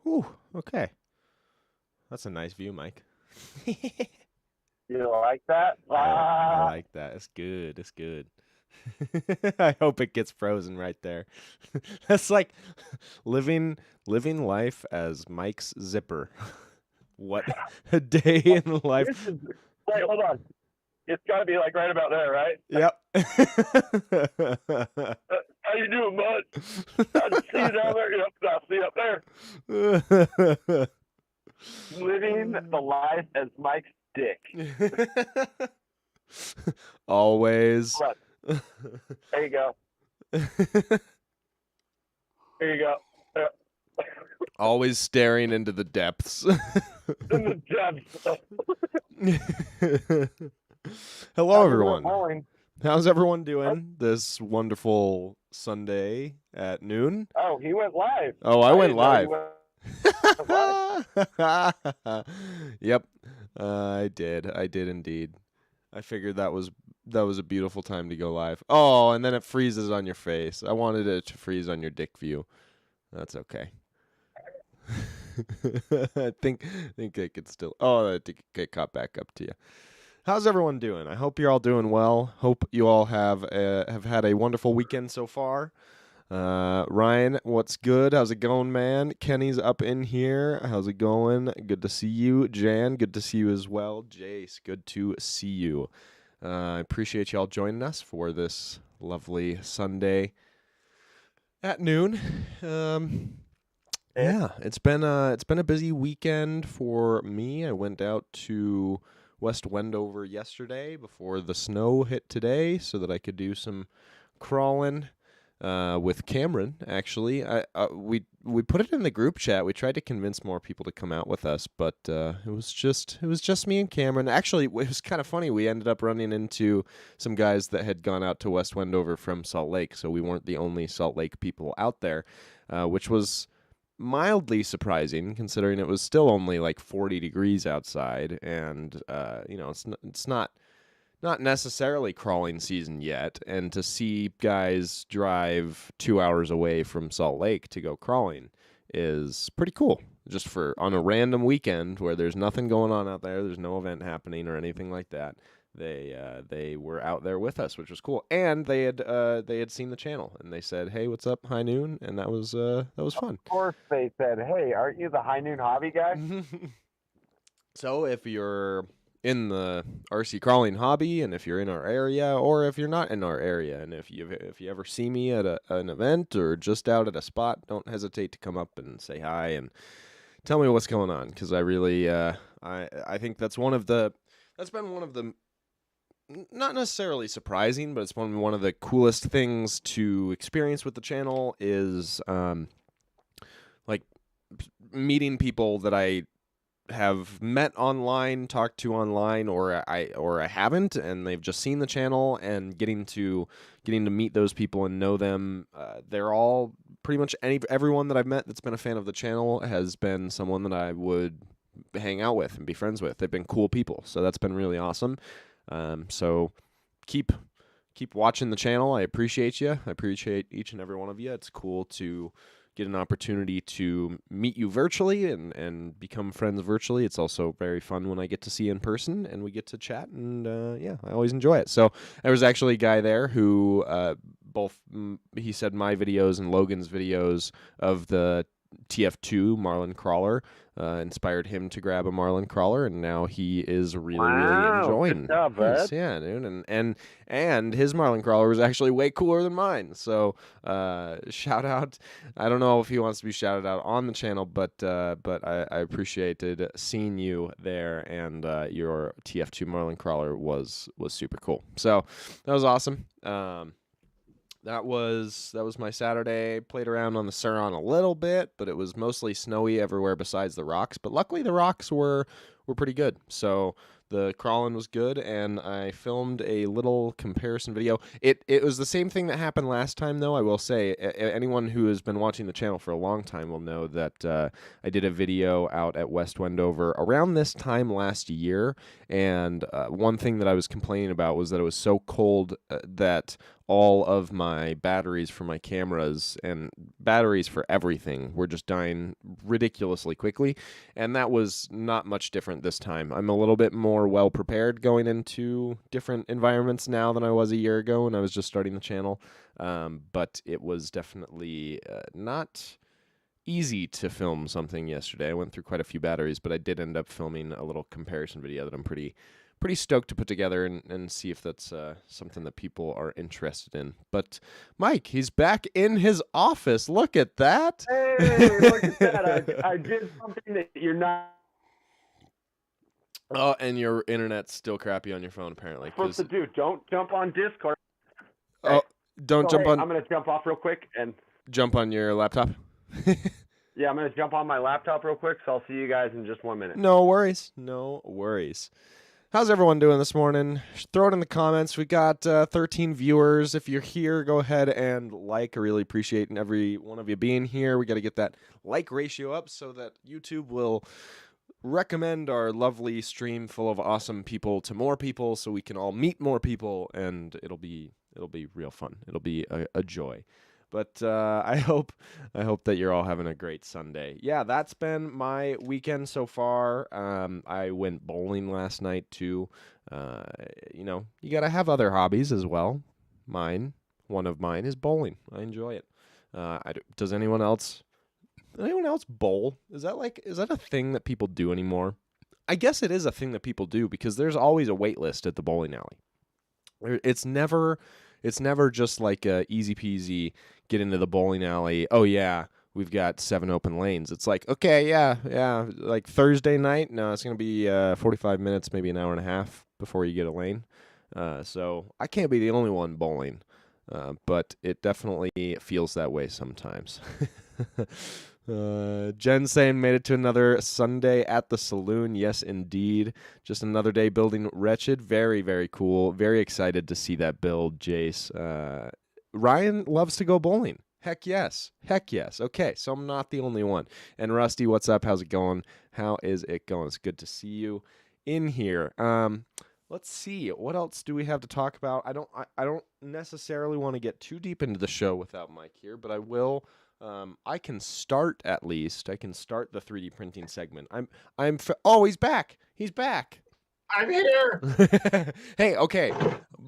Whew, okay. That's a nice view, Mike. You like that? I like that. It's good. It's good. I hope it gets frozen right there. That's like living life as Mike's zipper. What a day in the life. This is, wait, hold on. It's got to be like right about there, right? Yep. How you doing, bud? I see you down there. Yep, I see you up there. Living the life as Mike's dick. Always. Hold on. There you go. There you go. Always staring into the depths. In the depths. Hello, everyone. How's everyone doing this wonderful Sunday at noon? Oh, he went live. Oh, I went live. Yep, I did. I did indeed. I figured that was a beautiful time to go live. Oh, and then it freezes on your face. I wanted it to freeze on your dick view. That's okay. I think it could still. Oh, I think it get caught back up to you. How's everyone doing? I hope you're all doing well. Hope you all have had a wonderful weekend so far. Ryan, what's good? How's it going, man? Kenny's up in here. How's it going? Good to see you. Jan, good to see you as well. Jace, good to see you. I appreciate y'all joining us for this lovely Sunday at noon. Yeah, it's been a busy weekend for me. I went out to West Wendover yesterday before the snow hit today, so that I could do some crawling with Cameron. Actually, we put it in the group chat. We tried to convince more people to come out with us, but it was just me and Cameron. Actually, it was kind of funny. We ended up running into some guys that had gone out to West Wendover from Salt Lake, so we weren't the only Salt Lake people out there, which was mildly surprising considering it was still only like 40 degrees outside, and it's not necessarily crawling season yet, and to see guys drive 2 hours away from Salt Lake to go crawling is pretty cool, just for on a random weekend where there's nothing going on out there's no event happening or anything like that. They were out there with us, which was cool, and they had seen the channel, and they said, "Hey, what's up, High Noon?" And that was fun. Of course, they said, "Hey, aren't you the High Noon Hobby guy?" So if you're in the RC crawling hobby, and if you're in our area, or if you're not in our area, and if you ever see me at an event or just out at a spot, don't hesitate to come up and say hi and tell me what's going on, because I really I think that's been one of the not necessarily surprising, but it's been one of the coolest things to experience with the channel is like meeting people that I have met online, talked to online, or I haven't, and they've just seen the channel, and getting to meet those people and know them. They're all pretty much everyone that I've met that's been a fan of the channel has been someone that I would hang out with and be friends with. They've been cool people, so that's been really awesome. So keep watching the channel. I appreciate you. I appreciate each and every one of you. It's cool to get an opportunity to meet you virtually and become friends virtually. It's also very fun when I get to see you in person and we get to chat, and yeah, I always enjoy it. So there was actually a guy there who he said my videos and Logan's videos of the TF2 Marlin Crawler inspired him to grab a Marlin Crawler, and now he is really enjoying. Good job, bud. Yeah, dude, and his Marlin Crawler was actually way cooler than mine. So shout out. I don't know if he wants to be shouted out on the channel, but I appreciated seeing you there, and your TF2 Marlin Crawler was super cool. So that was awesome. That was my Saturday. Played around on the Sur-Ron a little bit, but it was mostly snowy everywhere besides the rocks. But luckily the rocks were pretty good. So the crawling was good, and I filmed a little comparison video. It was the same thing that happened last time, though. I will say, anyone who has been watching the channel for a long time will know that I did a video out at West Wendover around this time last year, and one thing that I was complaining about was that it was so cold that all of my batteries for my cameras and batteries for everything were just dying ridiculously quickly. And that was not much different this time. I'm a little bit more well prepared going into different environments now than I was a year ago when I was just starting the channel. But it was definitely not easy to film something yesterday. I went through quite a few batteries, but I did end up filming a little comparison video that I'm pretty stoked to put together and see if that's something that people are interested in. But Mike, he's back in his office. Look at that. Hey, look at that. I did something that you're not Oh, and your internet's still crappy on your phone, apparently. supposed to do. Don't jump on Discord. Oh, don't jump on. I'm going to jump off real quick and jump on your laptop. yeah, I'm going to jump on my laptop real quick, so I'll see you guys in just 1 minute. No worries. No worries. How's everyone doing this morning? Throw it in the comments. We got 13 viewers. If you're here, go ahead and like. I really appreciate every one of you being here. We got to get that like ratio up so that YouTube will recommend our lovely stream full of awesome people to more people, so we can all meet more people, and it'll be real fun. It'll be a joy. But I hope that you're all having a great Sunday. Yeah, that's been my weekend so far. I went bowling last night too. You know, you gotta have other hobbies as well. One of mine is bowling. I enjoy it. Does anyone else bowl? Is that a thing that people do anymore? I guess it is a thing that people do because there's always a wait list at the bowling alley. It's never just like a easy peasy get into the bowling alley. Oh yeah, we've got 7 open lanes. It's like, okay, yeah, like Thursday night. No, it's gonna be 45 minutes, maybe an hour and a half before you get a lane. So I can't be the only one bowling, but it definitely feels that way sometimes. Jen saying made it to another Sunday at the saloon. Yes, indeed. Just another day building Wretched. Very, very cool. Very excited to see that build, Jace. Ryan loves to go bowling. Heck yes. Okay, so I'm not the only one. And Rusty, what's up? How's it going? How is it going? It's good to see you in here. Let's see. What else do we have to talk about? I don't necessarily want to get too deep into the show without Mike here, but I will. I can start at least. I can start the 3D printing segment. Oh, he's back. He's back. I'm here. Hey, okay.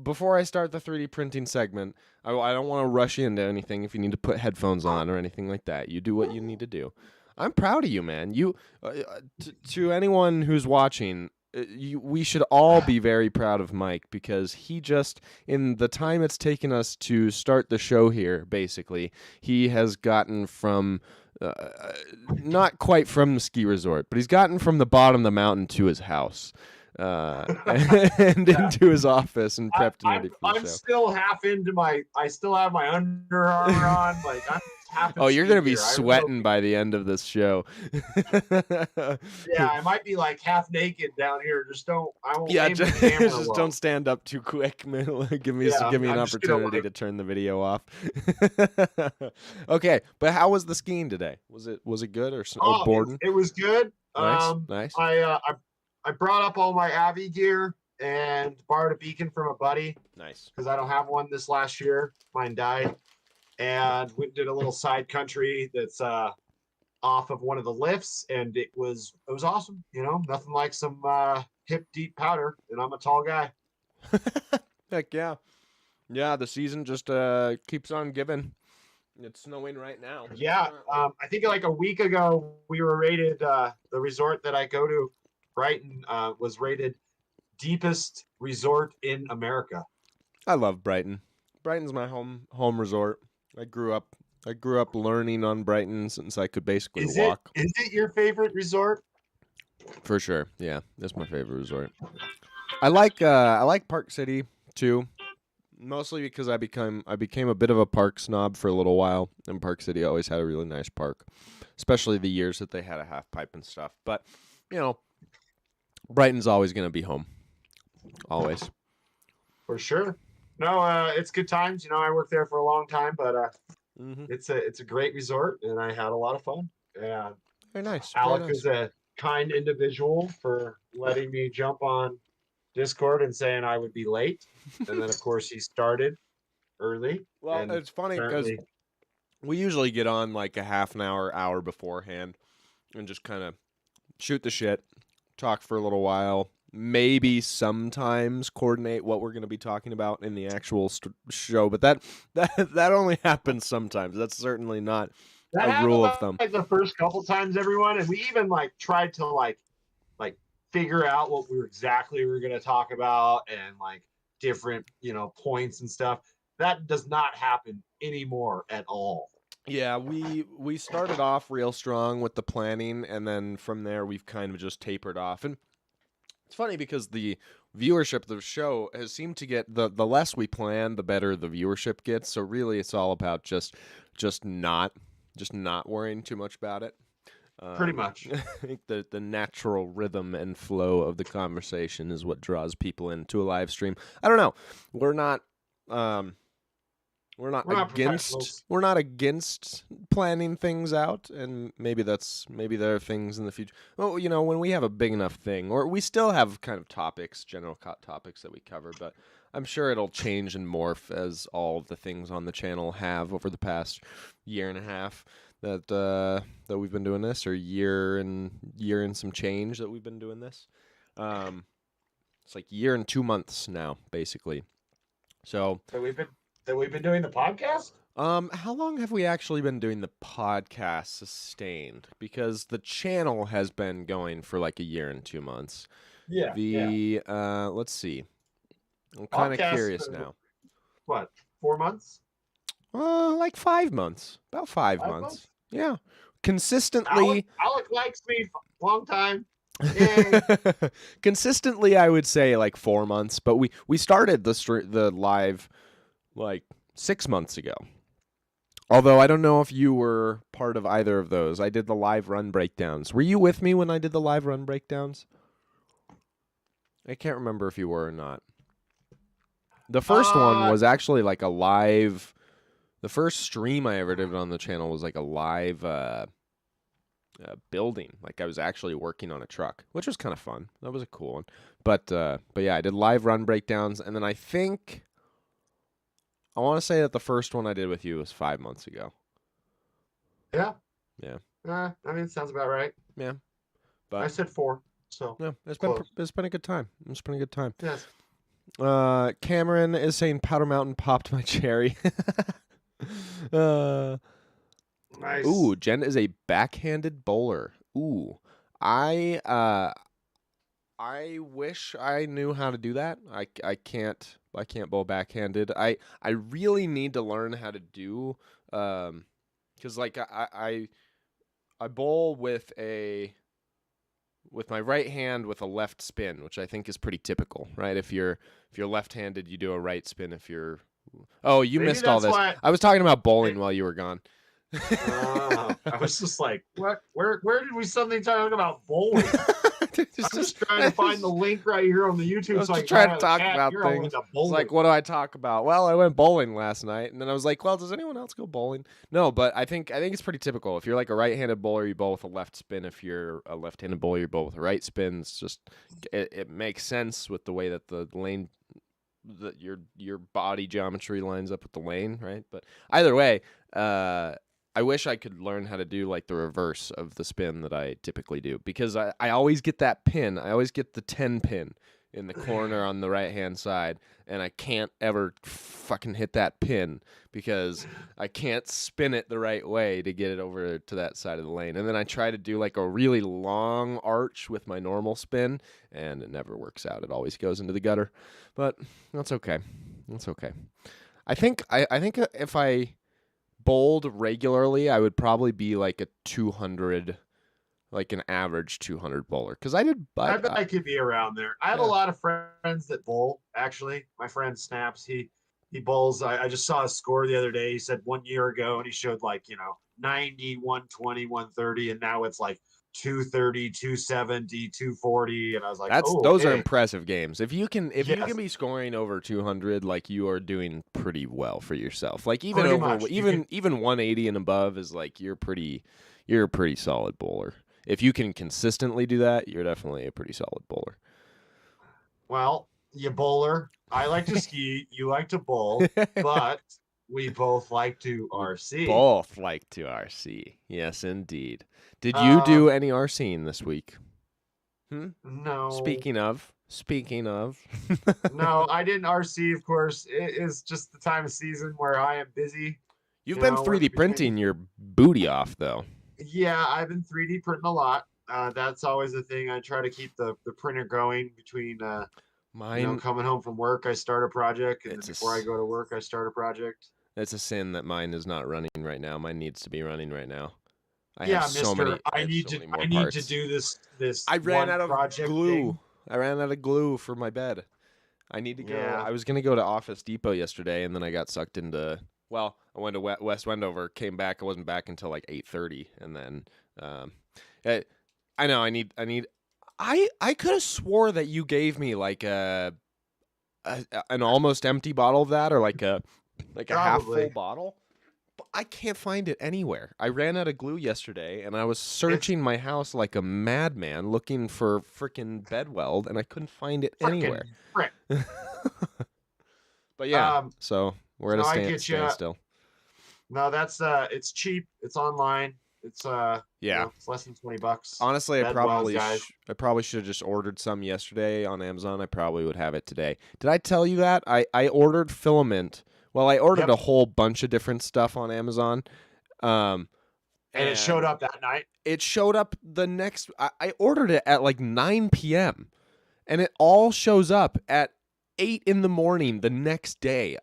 Before I start the 3D printing segment, I don't want to rush into anything. If you need to put headphones on or anything like that, you do what you need to do. I'm proud of you, man. You, to anyone who's watching, we should all be very proud of Mike because he just, in the time it's taken us to start the show here, basically, he has gotten from, not quite from the ski resort, but he's gotten from the bottom of the mountain to his house. And into his office and prepped and ready for the show. I'm still half into I still have my Under Armour on. Like I'm half. Oh, you're gonna be sweating by the end of this show. Yeah, I might be like half naked down here. I won't. Yeah, aim the camera just well. Don't stand up too quick. Give me an opportunity to turn the video off. Okay, but how was the skiing today? Was it good or boring? It was good. Nice. I brought up all my Avi gear and borrowed a beacon from a buddy. Nice. Because I don't have one this last year. Mine died. And we did a little side country that's off of one of the lifts, and it was awesome. You know, nothing like some hip deep powder, and I'm a tall guy. Heck yeah. Yeah, the season just keeps on giving. It's snowing right now. Yeah. I think like a week ago we were rated the resort that I go to, Brighton, was rated deepest resort in America. I love Brighton. Brighton's my home resort. I grew up learning on Brighton since I could basically walk. Is it your favorite resort? For sure. Yeah, that's my favorite resort. I like Park City too, mostly because I became a bit of a park snob for a little while, and Park City always had a really nice park, especially the years that they had a half pipe and stuff. But, you know, Brighton's always going to be home. Always. For sure. No, it's good times. You know, I worked there for a long time, but it's a great resort, and I had a lot of fun. And very nice. Alec is a kind individual for letting me jump on Discord and saying I would be late. And then, of course, he started. early. Well, And it's funny because apparently, we usually get on like a half an hour beforehand and just kind of shoot the shit, talk for a little while, maybe sometimes coordinate what we're going to be talking about in the actual show, but that only happens sometimes. That's certainly not that a happened rule of thumb. like the first couple times, everyone, and we even like tried to like figure out what we were going to talk about and like different points and stuff. That does not happen anymore at all. Yeah, we started off real strong with the planning, and then from there we've kind of just tapered off. And it's funny because the viewership of the show has seemed to get the less we plan, the better the viewership gets. So really, it's all about just not worrying too much about it. Pretty much. I think the natural rhythm and flow of the conversation is what draws people into a live stream. I don't know. We're not against planning things out, and maybe there are things in the future. Well, when we have a big enough thing, or we still have kind of general topics that we cover, but I'm sure it'll change and morph as all of the things on the channel have over the past year and a half that we've been doing this, or year and some change that we've been doing this. It's like year and 2 months now, basically. So that we've been doing the podcast. How long have we actually been doing the podcast sustained? Because the channel has been going for like a year and 2 months. Yeah. Let's see. I'm kind of curious now. What, 4 months? Like 5 months. About 5 months. Yeah. Consistently. Alec likes me long time. Consistently, I would say like 4 months, but we started the live like 6 months ago. Although I don't know if you were part of either of those. I did the live run breakdowns. Were you with me when I did the live run breakdowns? I can't remember if you were or not. The first one was actually like a live. The first stream I ever did on the channel was like a live building. Like I was actually working on a truck, which was kind of fun. That was a cool one. But yeah, I did live run breakdowns, and then I want to say that the first one I did with you was 5 months ago. Yeah. Yeah. I mean, it sounds about right. Yeah. But I said 4. So yeah, it's been a good time. It's been a good time. Yes. Cameron is saying Powder Mountain popped my cherry. Nice. Ooh, Jen is a backhanded bowler. Ooh, I wish I knew how to do that. I can't bowl backhanded. I really need to learn how to do because like I bowl with my right hand with a left spin, which I think is pretty typical, right? If you're left-handed, you do a right spin. If you're you Maybe missed all this. I was talking about bowling while you were gone. I was just like, what? Where did we suddenly talk about bowling? I'm just trying to find the link right here on the YouTube. So I was trying to talk about things. It's like, what do I talk about? Well, I went bowling last night, and then I was like, well, does anyone else go bowling? No, but I think it's pretty typical. If you're like a right-handed bowler, you bowl with a left spin. If you're a left-handed bowler, you bowl with a right spin. It's just it makes sense with the way that the lane, that your body geometry lines up with the lane, right? But either way, I wish I could learn how to do like the reverse of the spin that I typically do, because I always get that pin. I always get the 10 pin in the corner on the right-hand side, and I can't ever fucking hit that pin because I can't spin it the right way to get it over to that side of the lane. And then I try to do like a really long arch with my normal spin, and it never works out. It always goes into the gutter. But that's okay. That's okay. I think if I bowled regularly, I would probably be like a 200, like an average 200 bowler. Because I bet I could be around there. I have a lot of friends that bowl. Actually, my friend Snaps, he bowls. I just saw his score the other day. He said 1 year ago, and he showed like 90, 120, 130, and now it's like 230, 270, 240, and I was like, those are impressive games. If you can be scoring over 200, like, you are doing pretty well for yourself. Like even even 180 and above is like you're a pretty solid bowler. If you can consistently do that, you're definitely a pretty solid bowler. Well, You bowler. I like to ski. You like to bowl, but we both like to We RC. both like to RC. Yes, indeed. Did you do Um, any RCing this week? no, Speaking of. no, I didn't RC. Of course, it is just the time of season where I am busy. You've You been know, working 3D between. printing your booty off, though. Yeah, I've been 3D printing a lot. That's always the thing. I try to keep the printer going between. Mine, Coming home from work, I start a project, and then it's a, before I s- go to work, I start a project. it's a sin that mine is not running right now. Mine needs to be running right now. Yeah, Mister, I have so many more I need to parts. do this I ran one out of project glue. thing. I ran out of glue for my bed. I need to go. Yeah, I was gonna go to Office Depot yesterday, and then I got sucked into. Well, I went to West Wendover, came back. I wasn't back until like 8:30, and then, um, I, I know I need. I could have swore that you gave me like an almost empty bottle of that, or like a half full probably. bottle. But I can't find it anywhere. I ran out of glue yesterday, and I was searching my house like a madman looking for freaking bed weld, and I couldn't find it Freaking anywhere. frick. But yeah, Um, so we're at so a I get you. standstill. No, that's it's cheap. It's online. It's Yeah. it's less than $20. Honestly, Bed wells, guys. I probably should have just ordered some yesterday on Amazon. I probably would have it today. Did I tell you that I ordered filament? Well, I ordered Yep. a whole bunch of different stuff on Amazon. Um, And it showed up that night. It showed up the next. I ordered it at like 9 p.m. and it all shows up at 8 in the morning the next day.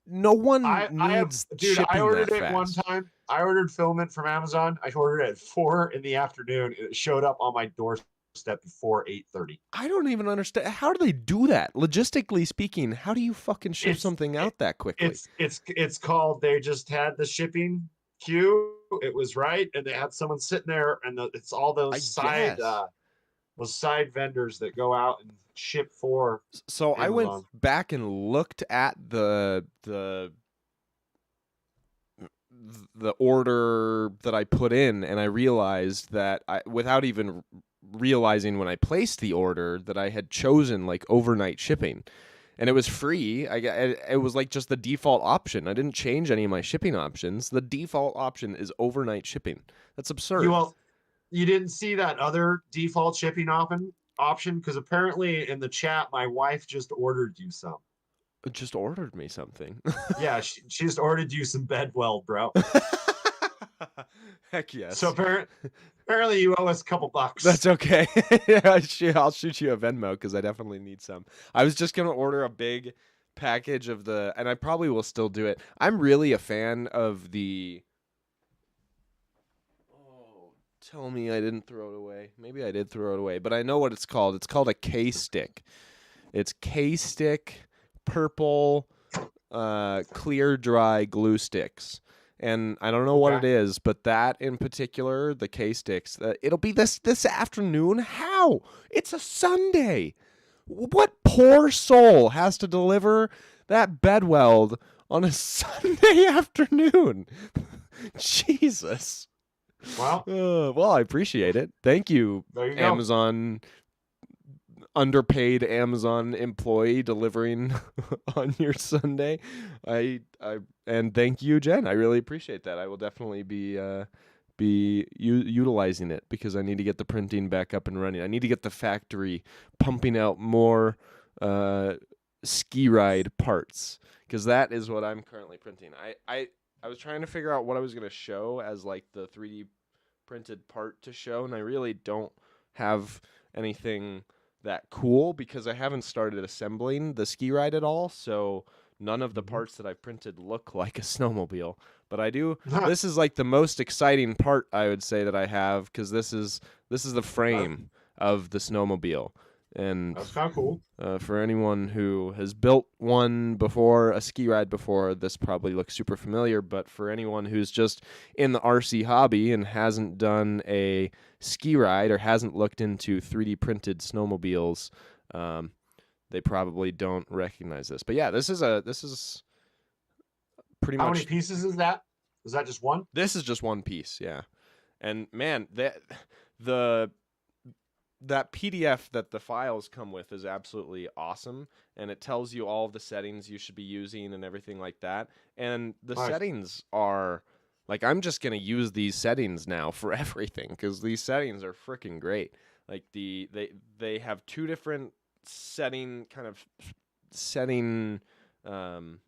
No one I have, needs dude. shipping I ordered that it fast. one time. I ordered filament from Amazon. I ordered it at 4 in the afternoon, and it showed up on my doorstep before 8:30. I don't even understand. How do they do that? Logistically speaking, how do you fucking ship It's something out that quickly? it's called. They just had the shipping queue. It was right, and they had someone sitting there, and it's all I those side vendors that go out and ship for So I went Amazon. back and looked at the order that I put in, and I realized that without even realizing when I placed the order, that I had chosen like overnight shipping, and it was free. It was like just the default option. I didn't change any of my shipping options. The default option is overnight shipping. That's absurd. You didn't see that other default shipping option because apparently in the chat my wife just ordered you some. It just ordered me something. Yeah, she just ordered you some bed weld, bro. Heck yes. So apparently you owe us a couple bucks. That's okay. I'll shoot you a Venmo because I definitely need some. I was just gonna order a big package of and I probably will still do it. I'm really a fan of the. Oh, tell me I didn't throw it away. Maybe I did throw it away, but I know what it's called. It's called a K-stick. It's K-stick purple, clear dry glue sticks. And I don't know what it is, but that in particular, the K-sticks, it'll be this afternoon. How? It's a Sunday. What poor soul has to deliver that bed weld on a Sunday afternoon? Jesus. Well, Well, I appreciate it. Thank you, there you go. Amazon. Underpaid Amazon employee delivering on your Sunday. And thank you, Jen. I really appreciate that. I will definitely be utilizing it because I need to get the printing back up and running. I need to get the factory pumping out more ski ride parts because that is what I'm currently printing. I was trying to figure out what I was going to show as like the 3D printed part to show, and I really don't have anything that cool because I haven't started assembling the ski ride at all, so none of the parts that I've printed look like a snowmobile. But I do. This is like the most exciting part I would say that I have because this is the frame of the snowmobile, and That's kind of cool. for anyone who has built one before, a ski ride before, this probably looks super familiar. But for anyone who's just in the RC hobby and hasn't done a ski ride or hasn't looked into 3D printed snowmobiles, they probably don't recognize this. But yeah, this is pretty How much. many pieces is that? Is that just one? This is just one piece, yeah. And man, the that PDF that the files come with is absolutely awesome, and it tells you all of the settings you should be using and everything like that. And the Nice. settings are like, I'm just gonna use these settings now for everything because these settings are freaking great. Like they have two different setting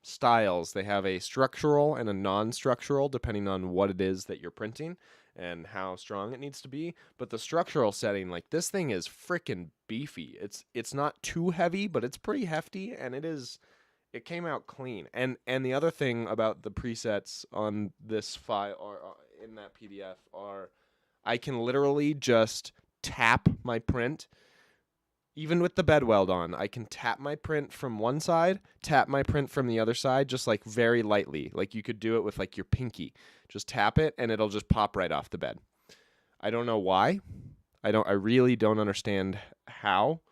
styles. They have a structural and a non-structural, depending on what it is that you're printing and how strong it needs to be. But the structural setting, like this thing is freaking beefy. It's not too heavy, but it's pretty hefty, and it came out clean. And the other thing about the presets on this file or in that PDF are I can literally just tap my print. Even with the bed weld on, I can tap my print from one side, tap my print from the other side, just like very lightly. Like you could do it with like your pinky. Just tap it and it'll just pop right off the bed. I don't know why. I really don't understand how.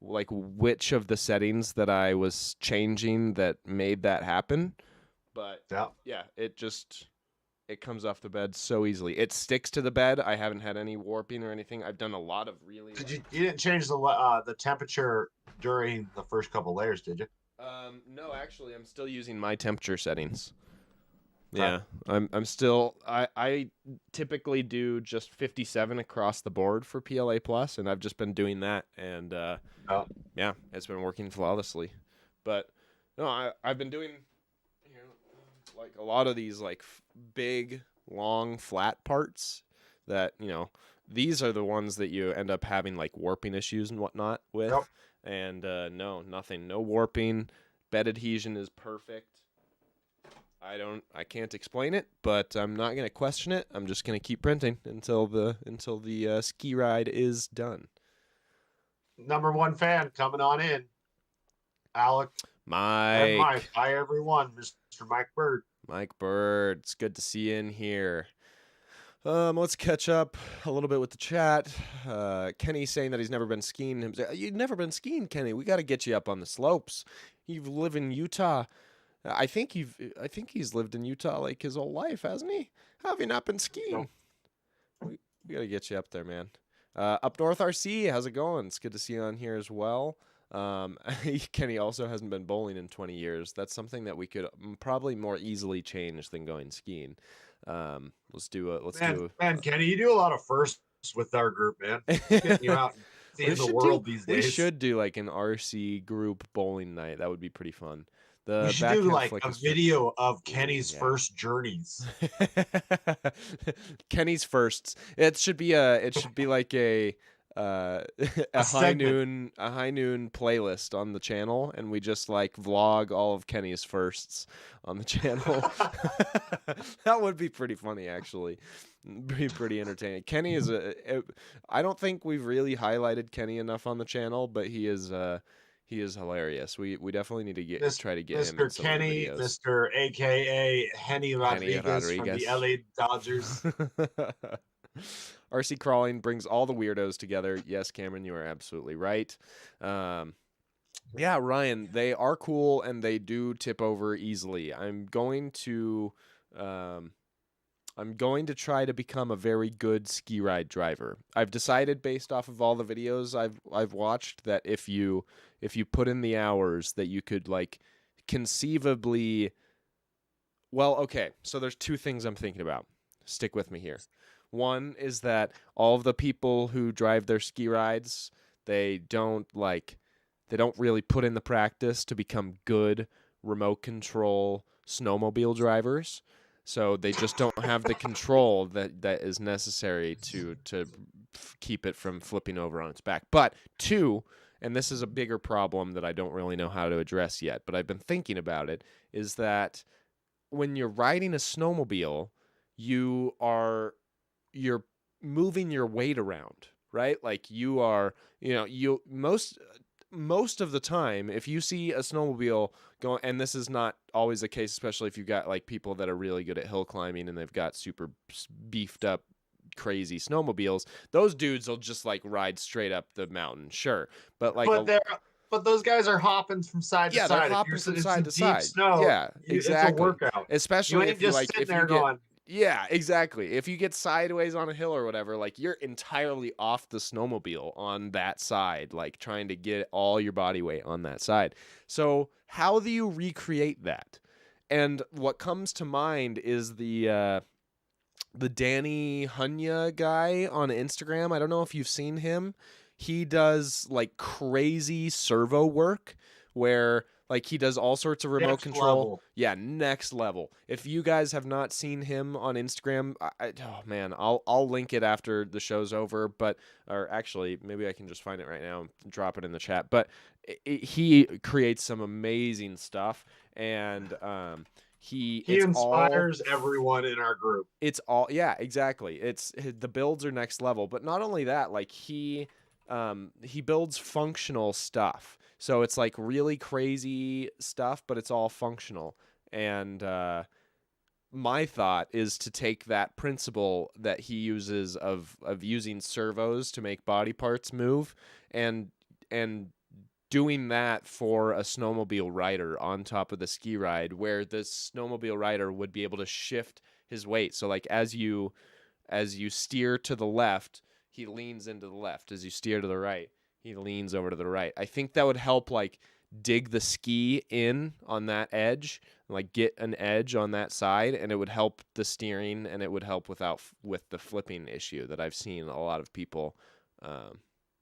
Like which of the settings that I was changing that made that happen. But yeah, it comes off the bed so easily. It sticks to the bed. I haven't had any warping or anything. I've done a lot of really. Did you didn't change the temperature during the first couple layers, did you? No, actually, I'm still using my temperature settings. Okay. Yeah, I'm still. I typically do just 57 across the board for PLA Plus, and I've just been doing that, and yeah, it's been working flawlessly. But no, I've been doing like a lot of these like big, long, flat parts that, these are the ones that you end up having like warping issues and whatnot with. Yep. And no warping. Bed adhesion is perfect. I can't explain it, but I'm not gonna question it. I'm just gonna keep printing until the ski ride is done. Number one fan coming on in, Alec. And Mike. Hi everyone, Mr. Mike Bird. Mike Bird, it's good to see you in here. Let's catch up a little bit with the chat. Kenny's saying that he's never been skiing. You've never been skiing, Kenny. We got to get you up on the slopes. You live in Utah. I think he's lived in Utah like his whole life, hasn't he? How have you not been skiing? No. We got to get you up there, man. Up North RC, how's it going? It's good to see you on here as well. Kenny also hasn't been bowling in 20 years. That's something that we could probably more easily change than going skiing. Let's do. Man, Kenny, you do a lot of firsts with our group, man. Getting you out and seeing the world these days. We should do like an RC group bowling night. That would be pretty fun. We should do like a video of Kenny's first journeys. Kenny's firsts. It should be like a high noon playlist on the channel, and we just like vlog all of Kenny's firsts on the channel. That would be pretty funny, actually. Be pretty entertaining. Kenny is I don't think we've really highlighted Kenny enough on the channel, but he is hilarious. We definitely need to try to get him in some Kenny, videos. Mr. AKA Henny Rodriguez from the LA Dodgers. RC crawling brings all the weirdos together. Yes, Cameron, you are absolutely right. Yeah, Ryan, they are cool and they do tip over easily. I'm going to try to become a very good ski ride driver. I've decided based off of all the videos I've watched that if you put in the hours that you could like conceivably. Well, okay, so there's two things I'm thinking about. Stick with me here. One is that all of the people who drive their ski rides, they don't really put in the practice to become good remote control snowmobile drivers. So they just don't have the control that is necessary to keep it from flipping over on its back. But two, and this is a bigger problem that I don't really know how to address yet, but I've been thinking about it, is that when you're riding a snowmobile, you're moving your weight around, right? Like you are, most of the time, if you see a snowmobile going, and this is not always the case, especially if you've got like people that are really good at hill climbing and they've got super beefed up, crazy snowmobiles, those dudes will just like ride straight up the mountain, sure. But like, but those guys are hopping from side to side. Yeah, they're hopping from side to side. Snow, yeah, exactly. It's a workout. Especially if you like, sitting there going, Yeah, exactly. If you get sideways on a hill or whatever, like you're entirely off the snowmobile on that side, like trying to get all your body weight on that side. So, how do you recreate that? And what comes to mind is the Danny Hunya guy on Instagram. I don't know if you've seen him. He does like crazy servo work where like he does all sorts of remote Next control. level. Yeah, next level. If you guys have not seen him on Instagram, oh man, I'll link it after the show's over. But or actually, maybe I can just find it right now and drop it in the chat. But he creates some amazing stuff, and He it's all inspires everyone in our group. it's all yeah, exactly. It's the builds are next level, but not only that, like he builds functional stuff. So it's like really crazy stuff, but it's all functional. And my thought is to take that principle that he uses of using servos to make body parts move and doing that for a snowmobile rider on top of the ski ride, where the snowmobile rider would be able to shift his weight. So like as you steer to the left, he leans into the left. As you steer to the right, he leans over to the right. I think that would help like dig the ski in on that edge, like get an edge on that side, and it would help the steering, and it would help with the flipping issue that I've seen a lot of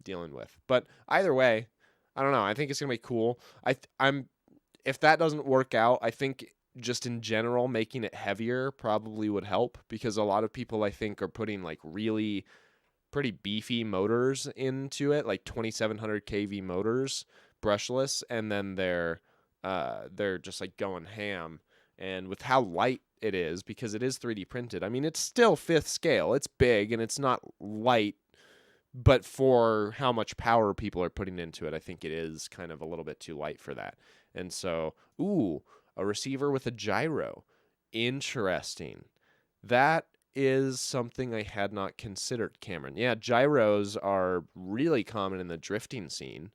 dealing with. But either way, I don't know. I think it's gonna be cool. I'm if that doesn't work out, I think just in general making it heavier probably would help, because a lot of people I think are putting like really pretty beefy motors into it, like 2700 kV motors, brushless, and then they're just like going ham. And with how light it is, because it is 3D printed, I mean it's still 5th scale. It's big and it's not light, but for how much power people are putting into it, I think it is kind of a little bit too light for that. And so, a receiver with a gyro. Interesting. That is something I had not considered, Cameron. Yeah, gyros are really common in the drifting scene,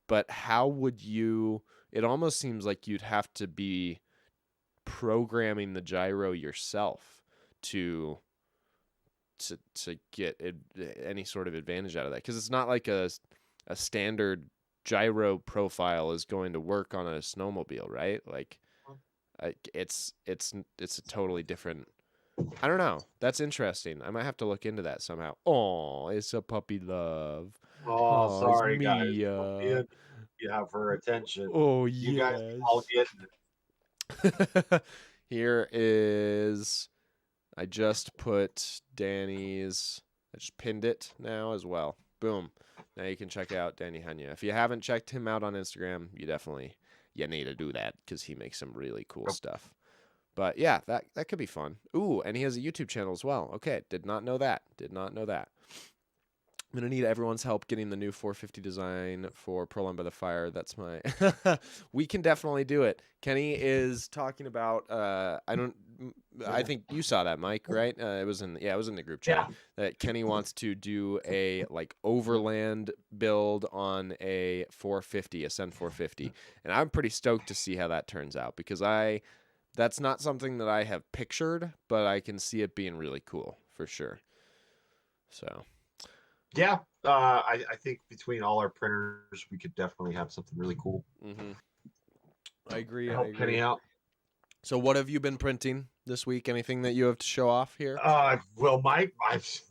but how would you it almost seems like you'd have to be programming the gyro yourself to get any sort of advantage out of that, because it's not like a standard gyro profile is going to work on a snowmobile, right? Like it's a totally different. I don't know. That's interesting. I might have to look into that somehow. Oh, it's a puppy love. Oh, It's sorry guys. Mia. You have her attention. Oh You guys all yes. get Here is. I just put Danny's. I just pinned it now as well. Boom. Now you can check out Danny Hanya. If you haven't checked him out on Instagram, you need to do that, because he makes some really cool stuff. But yeah, that could be fun. Ooh, and he has a YouTube channel as well. Okay, did not know that. I'm gonna need everyone's help getting the new 450 design for Proline by the Fire. That's my. We can definitely do it. Kenny is talking about. I think you saw that, Mike, right? It was in the group chat that Kenny wants to do a like overland build on a 450, Ascend 450, and I'm pretty stoked to see how that turns out, because that's not something that I have pictured, but I can see it being really cool for sure. So. Yeah, I think between all our printers, we could definitely have something really cool. Mm-hmm. I agree. Help Kenny out. So, what have you been printing this week? Anything that you have to show off here? Well, mine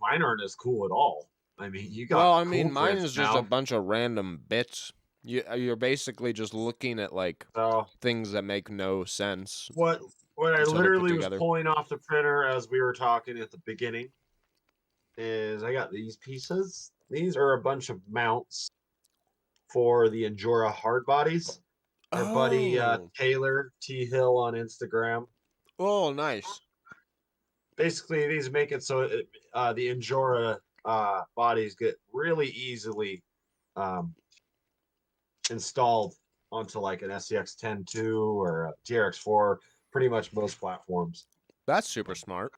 aren't as cool at all. I mean, you got. Well, I cool mean, mine prints is just now. a bunch of random bits. You're basically just looking at like things that make no sense. What I literally was pulling off the printer as we were talking at the beginning is I got these pieces. These are a bunch of mounts for the Endura hard bodies. Our buddy Taylor T Hill on Instagram. Oh, nice. Basically, these make it so the Endura bodies get really easily installed onto like an SCX 10.2 or a TRX4, pretty much most platforms. That's super smart.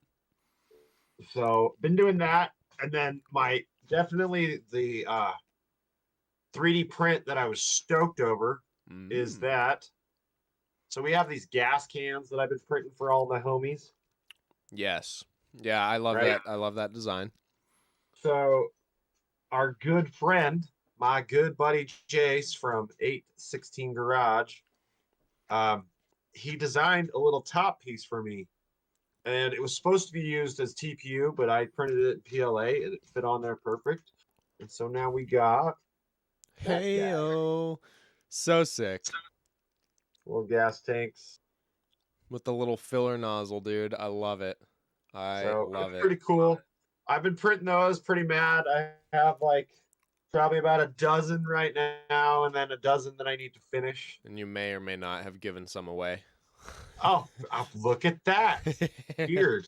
So been doing that, and then definitely the 3D print that I was stoked over is that. So we have these gas cans that I've been printing for all my homies. Yes. Yeah, I love Right. that. I love that design. So our good friend, my good buddy Jace from 816 Garage, um, he designed a little top piece for me. And it was supposed to be used as TPU, but I printed it in PLA and it fit on there perfect. And so now we got that guy. Hey-o. So sick. Little gas tanks. With the little filler nozzle, dude. I love it. I So love it's it. pretty cool. I've been printing those, pretty mad. I have like probably about a dozen right now, and then a dozen that I need to finish. And you may or may not have given some away. Oh, look at that. Weird.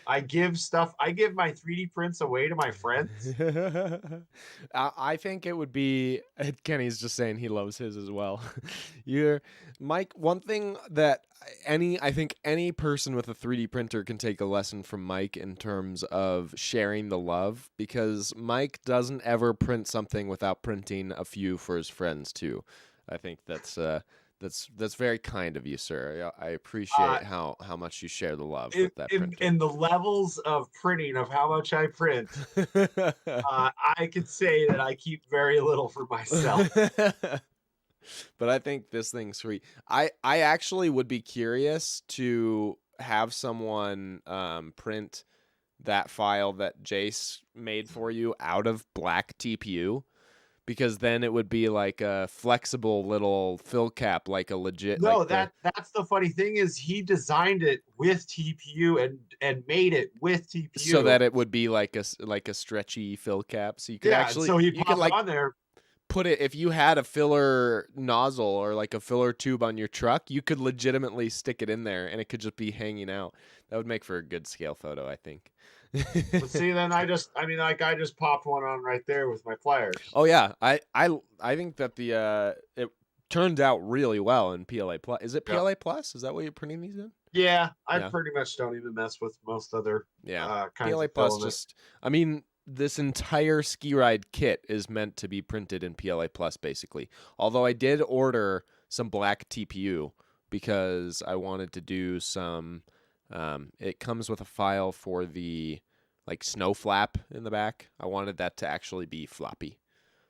I give my 3D prints away to my friends. I think it would be Kenny's just saying he loves his as well. You're Mike, one thing that I think any person with a 3D printer can take a lesson from Mike in terms of sharing the love, because Mike doesn't ever print something without printing a few for his friends too. I think that's very kind of you, sir. I appreciate how much you share the love with that printer. In the levels of printing of how much I print, I could say that I keep very little for myself. But I think this thing's sweet. I actually would be curious to have someone print that file that Jace made for you out of black TPU, because then it would be like a flexible little fill cap, like a legit. No, like that's the funny thing is he designed it with TPU and made it with TPU so that it would be like a stretchy fill cap, so you could actually so he you could popped on there. Put it, if you had a filler nozzle or like a filler tube on your truck, you could legitimately stick it in there and it could just be hanging out. That would make for a good scale photo, I think. But see, then I just popped one on right there with my pliers. Oh yeah, I think that it turned out really well in PLA Plus. Is it PLA Plus? Is that what you're printing these in? Yeah, I pretty much don't even mess with most other kinds PLA of Plus filament. just, I mean, this entire ski ride kit is meant to be printed in PLA Plus, basically. Although I did order some black TPU because I wanted to do some. It comes with a file for the like snow flap in the back. I wanted that to actually be floppy,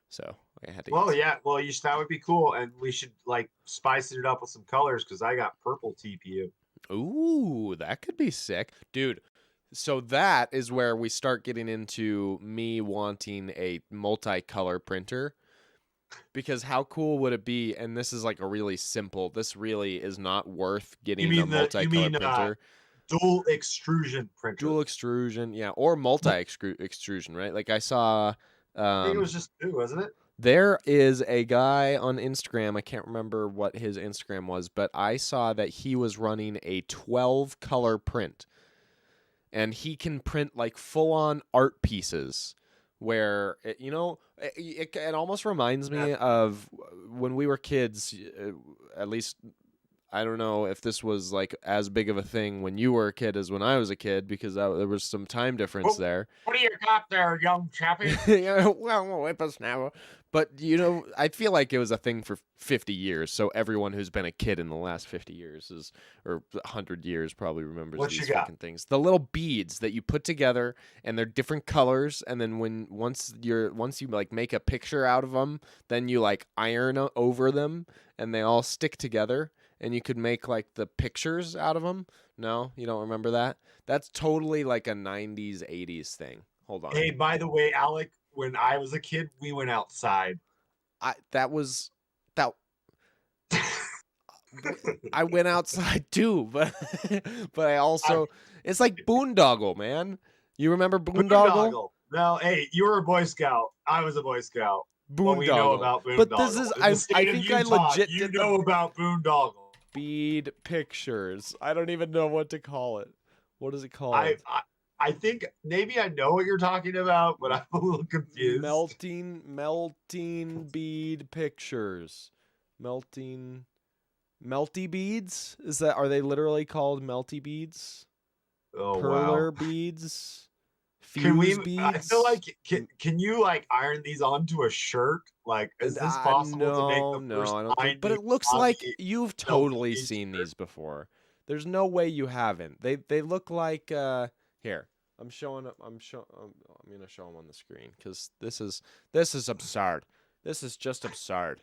so I had to. Well, yeah, that would be cool, and we should like spice it up with some colors because I got purple TPU. Ooh, that could be sick, dude. So that is where we start getting into me wanting a multicolor printer, because how cool would it be? And this is like a really simple. This really is not worth getting a multicolor printer. Dual extrusion printer. Dual extrusion, yeah, or multi extrusion, right? Like I saw. I think it was just two, wasn't it? There is a guy on Instagram, I can't remember what his Instagram was, but I saw that he was running a 12 color print. And he can print like full-on art pieces where, it almost reminds me of when we were kids, at least. I don't know if this was like as big of a thing when you were a kid as when I was a kid, because there was some time difference there. What do you got there, young chappie? Well, whippersnapper. But, I feel like it was a thing for 50 years. So everyone who's been a kid in the last 50 years or 100 years probably remembers these fucking things. The little beads that you put together, and they're different colors. And then once you like make a picture out of them, then you like iron over them and they all stick together. And you could make like the pictures out of them. No, you don't remember that? That's totally like a 90s, 80s thing. Hold on. Hey, by the way, Alec, when I was a kid, we went outside. I went outside too, but I also it's like boondoggle, man. You remember boondoggle? No, hey, you were a Boy Scout. I was a Boy Scout. Boondoggle. We know about boondoggle. But this is I think Utah, I legit you know about boondoggle. Bead pictures. I don't even know what to call it. What is it called? I think maybe I know what you're talking about, but I'm a little confused. Melting bead pictures. Melty beads? Are they literally called melty beads? Oh, Perler beads? Fuse beads? I feel like can you like iron these onto a shirt? Like, is this possible to make the first I don't think, but it looks like you've totally seen these before. There's no way you haven't. They look like here. I'm gonna show them on the screen because this is absurd. This is just absurd.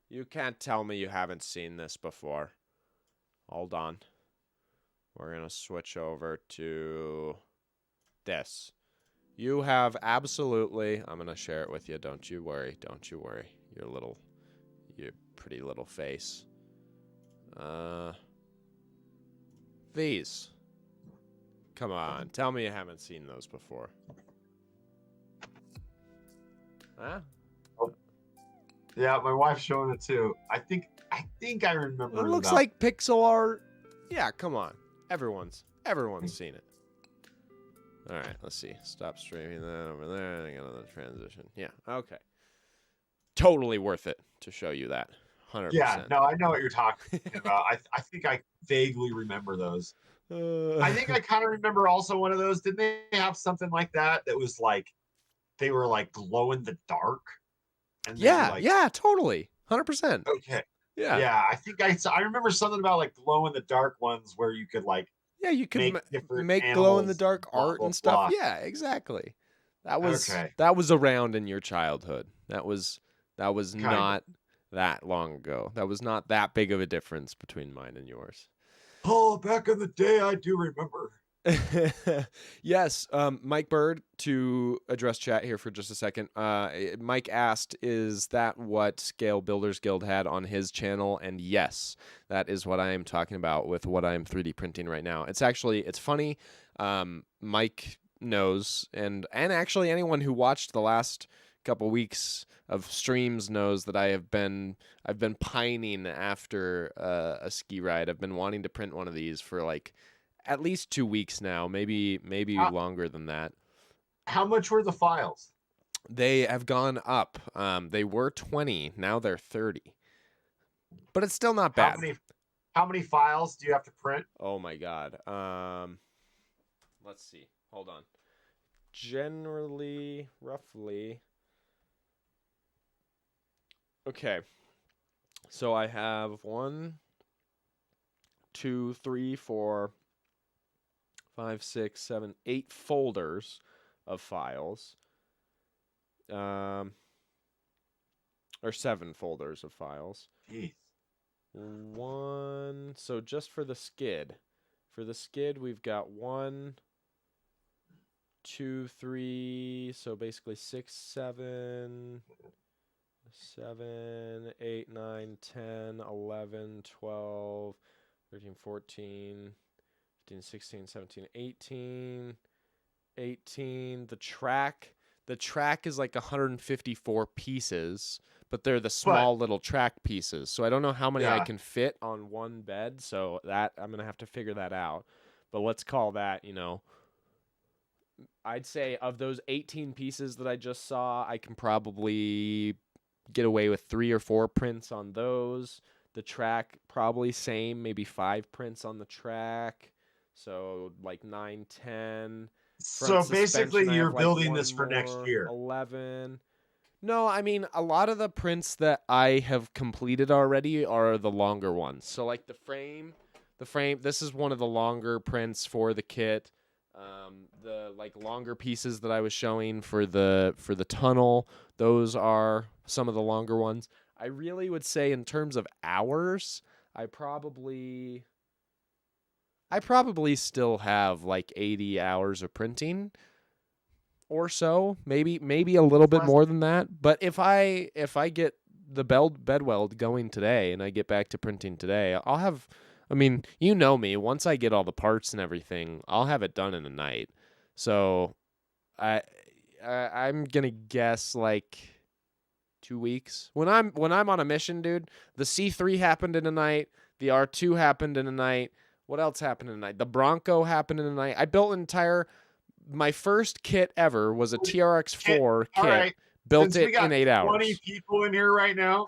You can't tell me you haven't seen this before. Hold on. We're gonna switch over to this. You have absolutely. I'm gonna share it with you. Don't you worry. Don't you worry. Your pretty little face. These. Come on, tell me you haven't seen those before. Huh? Yeah, my wife's showing it too. I think I remember. It looks like pixel art. Yeah, come on. Everyone's seen it. All right, let's see. Stop streaming that over there. I got another transition. Yeah, okay. Totally worth it to show you that. 100%. Yeah, no, I know what you're talking about. I think I vaguely remember those. I think I kind of remember also one of those. Didn't they have something like that was like they were like glow in the dark? And yeah, totally. 100%. Okay. Yeah. Yeah, I think I remember something about like glow in the dark ones where you could like you could make animals, glow in the dark art blah, and stuff. blah. Yeah, exactly. That was Okay. that was around in your childhood. That was Kind not that long ago. That was not that big of a difference between mine and yours. Oh, back in the day, I do remember. Yes, Mike Bird, to address chat here for just a second. Mike asked, is that what Scale Builders Guild had on his channel? And yes, that is what I am talking about with what I'm 3D printing right now. It's funny. Mike knows, and actually anyone who watched the last couple weeks of streams knows that I've been pining after a ski ride. I've been wanting to print one of these for like at least 2 weeks now, maybe longer than that. How much were the files? They have gone up. They were 20, now they're 30. But it's still not bad. How many files do you have to print? Oh my god. Let's see. Hold on. Generally, roughly. Okay. So I have 1, 2, 3, 4, 5, 6, 7, 8 folders of files. Or 7 folders of files. Jeez. So just for the skid. For the skid, we've got 1, 2, 3, so basically 6, 7, 8, 9, 10, 11, 12, 13, 14, 15, 16, 17, 18. The track is like 154 pieces, but they're the small little track pieces. So I don't know how many I can fit on one bed, so that I'm going to have to figure that out. But let's call that, I'd say of those 18 pieces that I just saw, I can probably get away with 3 or 4 prints on those. The track, probably same, maybe 5 prints on the track. So like 9, 10. So basically you're building this for next year. 11. No, I mean, a lot of the prints that I have completed already are the longer ones. So like the frame, this is one of the longer prints for the kit. The like longer pieces that I was showing for the tunnel, those are some of the longer ones. I really would say in terms of hours, I probably still have like 80 hours of printing or so, maybe a little bit more than that. But if I get the bed weld going today and I get back to printing today, I'll have, I mean, you know me, once I get all the parts and everything, I'll have it done in a night. So I'm going to guess like 2 weeks. When I'm on a mission, dude, the C3 happened in a night, the R2 happened in a night. What else happened in a night? The Bronco happened in a night. I built my first kit ever was a TRX4 kit. Right. Built Since it in 8 hours. 20 people in here right now.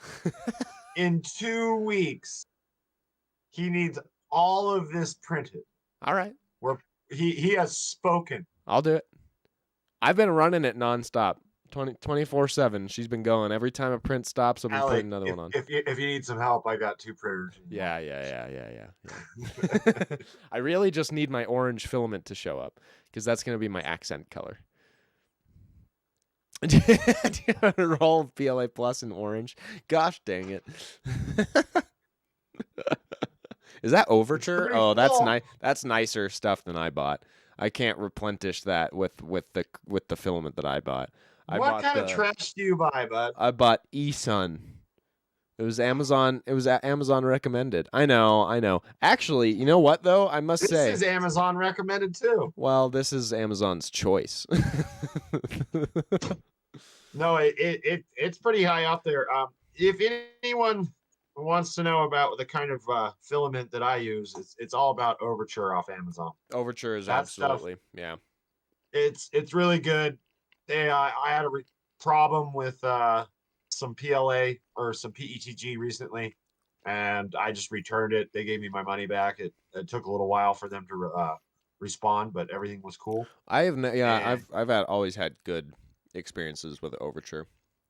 In 2 weeks, he needs all of this printed. All right. He has spoken. I'll do it. I've been running it nonstop. 24/7. She's been going. Every time a print stops, I'll be Alec, putting another one on. if you need some help, I got 2 printers. Yeah. I really just need my orange filament to show up because that's going to be my accent color. Do you want to roll PLA Plus in orange? Gosh dang it. Is that Overture? pretty Oh, that's cool. nice. That's nicer stuff than I bought. I can't replenish that with the filament that I bought. What kind of trash do you buy, bud? I bought eSun. It was Amazon. It was Amazon recommended. I know. Actually, you know what though? I must say, This is Amazon recommended too. well, this is Amazon's choice. No, it's pretty high up there. If anyone wants to know about the kind of filament that I use, it's all about Overture off Amazon. Overture is That stuff- absolutely, yeah. It's really good. I had a problem with some PLA or some PETG recently, and I just returned it. They gave me my money back. It took a little while for them to respond, but everything was cool. I've And- always had good experiences with Overture.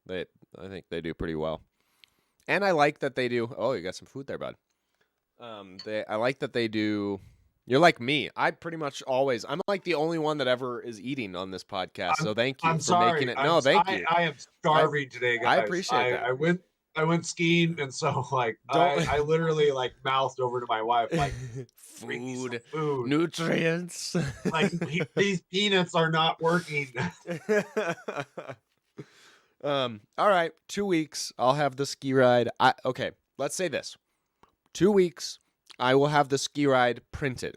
I think they do pretty well, and I like that they do. Oh, you got some food there, bud. I like that they do. You're like me. I'm like the only one that ever is eating on this podcast. So thank you I'm for sorry. making it. No, thank you. I am starving today, guys. I appreciate that. I went skiing, and so like Don't- I literally like mouthed over to my wife like, "Bring me some food, nutrients. like these peanuts are not working." All right, 2 weeks. I'll have the ski ride. Okay, let's say this: 2 weeks. I will have the ski ride printed,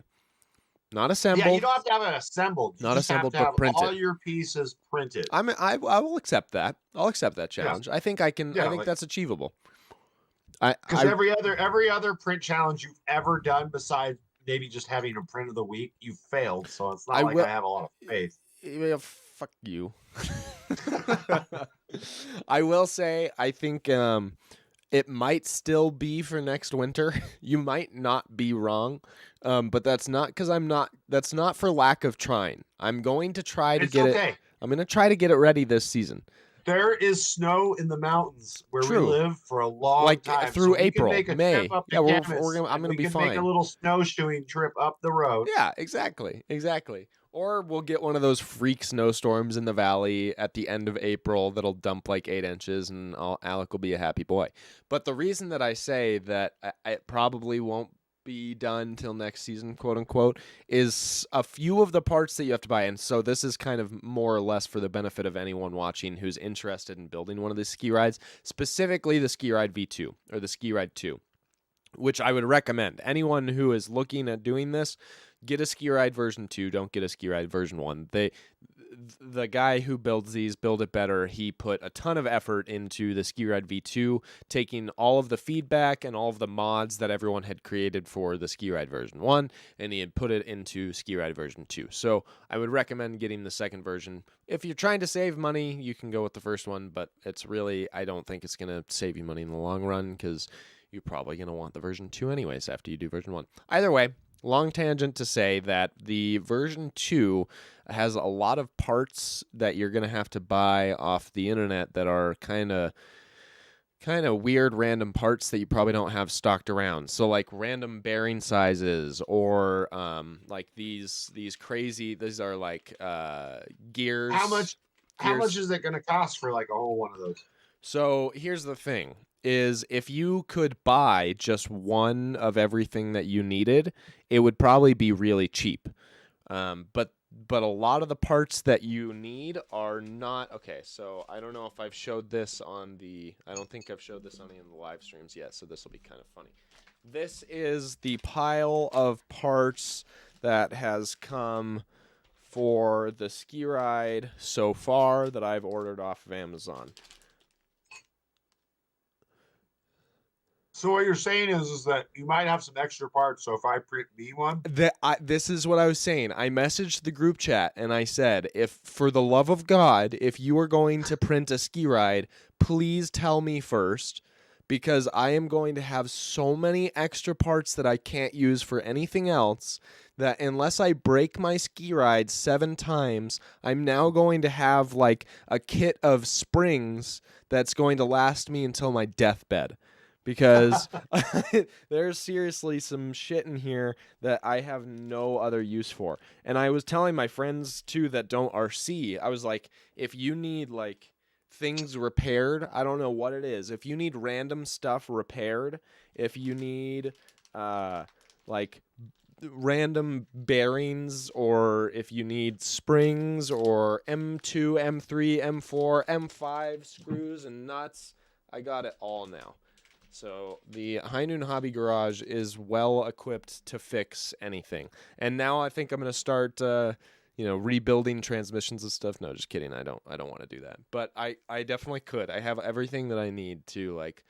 not assembled. Yeah, you don't have to have it assembled. You Not just have assembled, to but have printed. all your pieces printed. I will accept that. I'll accept that challenge. I think I can. Yeah, I think like- that's achievable. Because every other print challenge you've ever done, besides maybe just having a print of the week, you've failed. So it's not like I have a lot of faith. Yeah, fuck you. I will say, I think it might still be for next winter. You might not be wrong, but that's not because That's not for lack of trying. I'm going to try to It's get okay. it. I'm going to try to get it ready this season. There is snow in the mountains where True. we live for a long Like, time. through so we can April, make a May. trip up to Yeah, we're Camas, gonna- I'm and gonna we be can fine. Make a little snowshoeing trip up the road. Yeah, exactly. Or we'll get one of those freak snowstorms in the valley at the end of April that'll dump like 8 inches, and Alec will be a happy boy. But the reason that I say that it probably won't be done till next season, quote unquote, is a few of the parts that you have to buy. And so this is kind of more or less for the benefit of anyone watching who's interested in building one of these ski rides, specifically the Ski Ride V2 or the Ski Ride 2, which I would recommend. Anyone who is looking at doing this, get a Ski Ride version 2, don't get a Ski Ride version 1. The guy who builds these, Build It Better, he put a ton of effort into the Ski Ride V2, taking all of the feedback and all of the mods that everyone had created for the Ski Ride version 1, and he had put it into Ski Ride version 2. So I would recommend getting the second version. If you're trying to save money, you can go with the first one, but it's really, I don't think it's going to save you money in the long run, because you're probably going to want the version 2 anyways after you do version 1. Either way, long tangent to say that the version 2 has a lot of parts that you're going to have to buy off the internet that are kind of weird random parts that you probably don't have stocked around. So like random bearing sizes, or like these are like gears. How much is it going to cost for like a whole one of those? So here's the thing, is if you could buy just one of everything that you needed, it would probably be really cheap. But a lot of the parts that you need are not. Okay, so I don't know if I've showed this on the. I don't think I've showed this on any of the live streams yet, so this will be kind of funny. This is the pile of parts that has come for the ski ride so far that I've ordered off of Amazon. So what you're saying is that you might have some extra parts. So if I print me one, This is what I was saying. I messaged the group chat and I said, if for the love of God, if you are going to print a ski ride, please tell me first, because I am going to have so many extra parts that I can't use for anything else that unless I break my ski ride 7 times, I'm now going to have like a kit of springs that's going to last me until my deathbed. Because there's seriously some shit in here that I have no other use for. And I was telling my friends too that don't RC, I was like, if you need like things repaired, I don't know what it is. If you need random stuff repaired, if you need like random bearings, or if you need springs or M2, M3, M4, M5 screws and nuts, I got it all now. So the High Noon Hobby Garage is well equipped to fix anything. And now I think I'm going to start rebuilding transmissions and stuff. No, just kidding. I don't want to do that. But I definitely could. I have everything that I need to like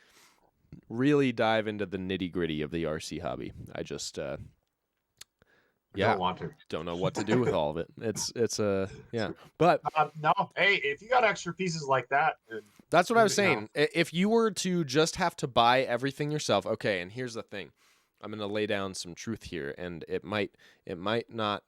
really dive into the nitty-gritty of the RC hobby. I just Don't want to. don't know what to do with all of it. It's But no, hey, if you got extra pieces like that, that's what I was you know. saying. If you were to just have to buy everything yourself, okay, and here's the thing. I'm going to lay down some truth here, and it might not.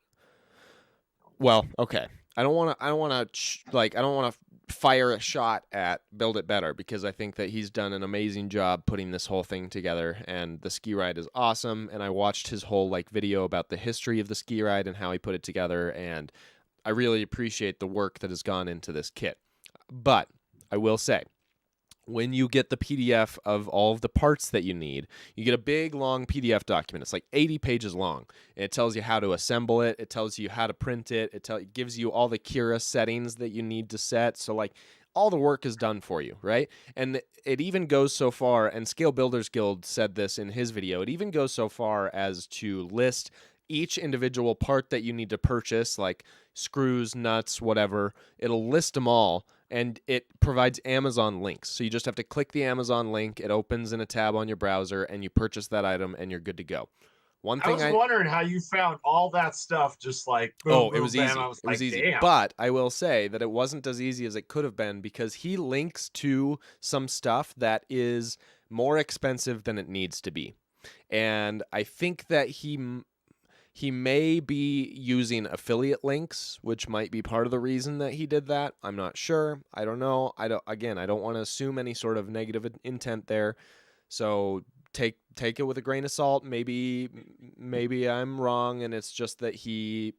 Well, okay. I don't want to fire a shot at Build It Better, because I think that he's done an amazing job putting this whole thing together, and the ski ride is awesome. And I watched his whole like video about the history of the ski ride and how he put it together, and I really appreciate the work that has gone into this kit. But I will say, when you get the PDF of all of the parts that you need, you get a big, long PDF document. It's like 80 pages long. And it tells you how to assemble it. It tells you how to print it. It gives you all the Cura settings that you need to set. So, like, all the work is done for you, right? And it even goes so far, and Scale Builders Guild said this in his video, it even goes so far as to list each individual part that you need to purchase, like screws, nuts, whatever. It'll list them all, and it provides Amazon links. So you just have to click the Amazon link, it opens in a tab on your browser, and you purchase that item, and you're good to go. I was wondering how you found all that stuff just like boom, it was easy. Bam. I was it was like, easy. damn. But I will say that it wasn't as easy as it could have been, because he links to some stuff that is more expensive than it needs to be. And I think that he may be using affiliate links, which might be part of the reason that he did that. I'm not sure. I don't know. I don't want to assume any sort of negative intent there. So take it with a grain of salt. Maybe I'm wrong, and it's just that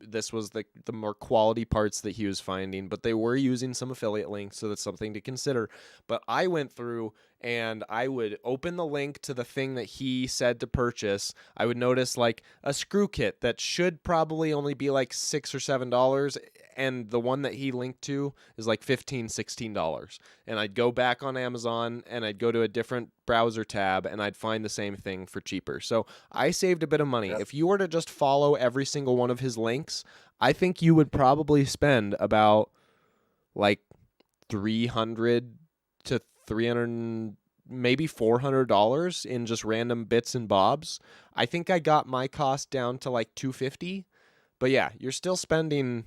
this was the more quality parts that he was finding, but they were using some affiliate links, so that's something to consider. But I went through and I would open the link to the thing that he said to purchase. I would notice like a screw kit that should probably only be like $6 or $7, and the one that he linked to is like $15, $16. And I'd go back on Amazon and I'd go to a different browser tab and I'd find the same thing for cheaper. So I saved a bit of money. Yep. If you were to just follow every single one of his links, I think you would probably spend about like $300 to $300, maybe $400 in just random bits and bobs. I think I got my cost down to like $250. But yeah, you're still spending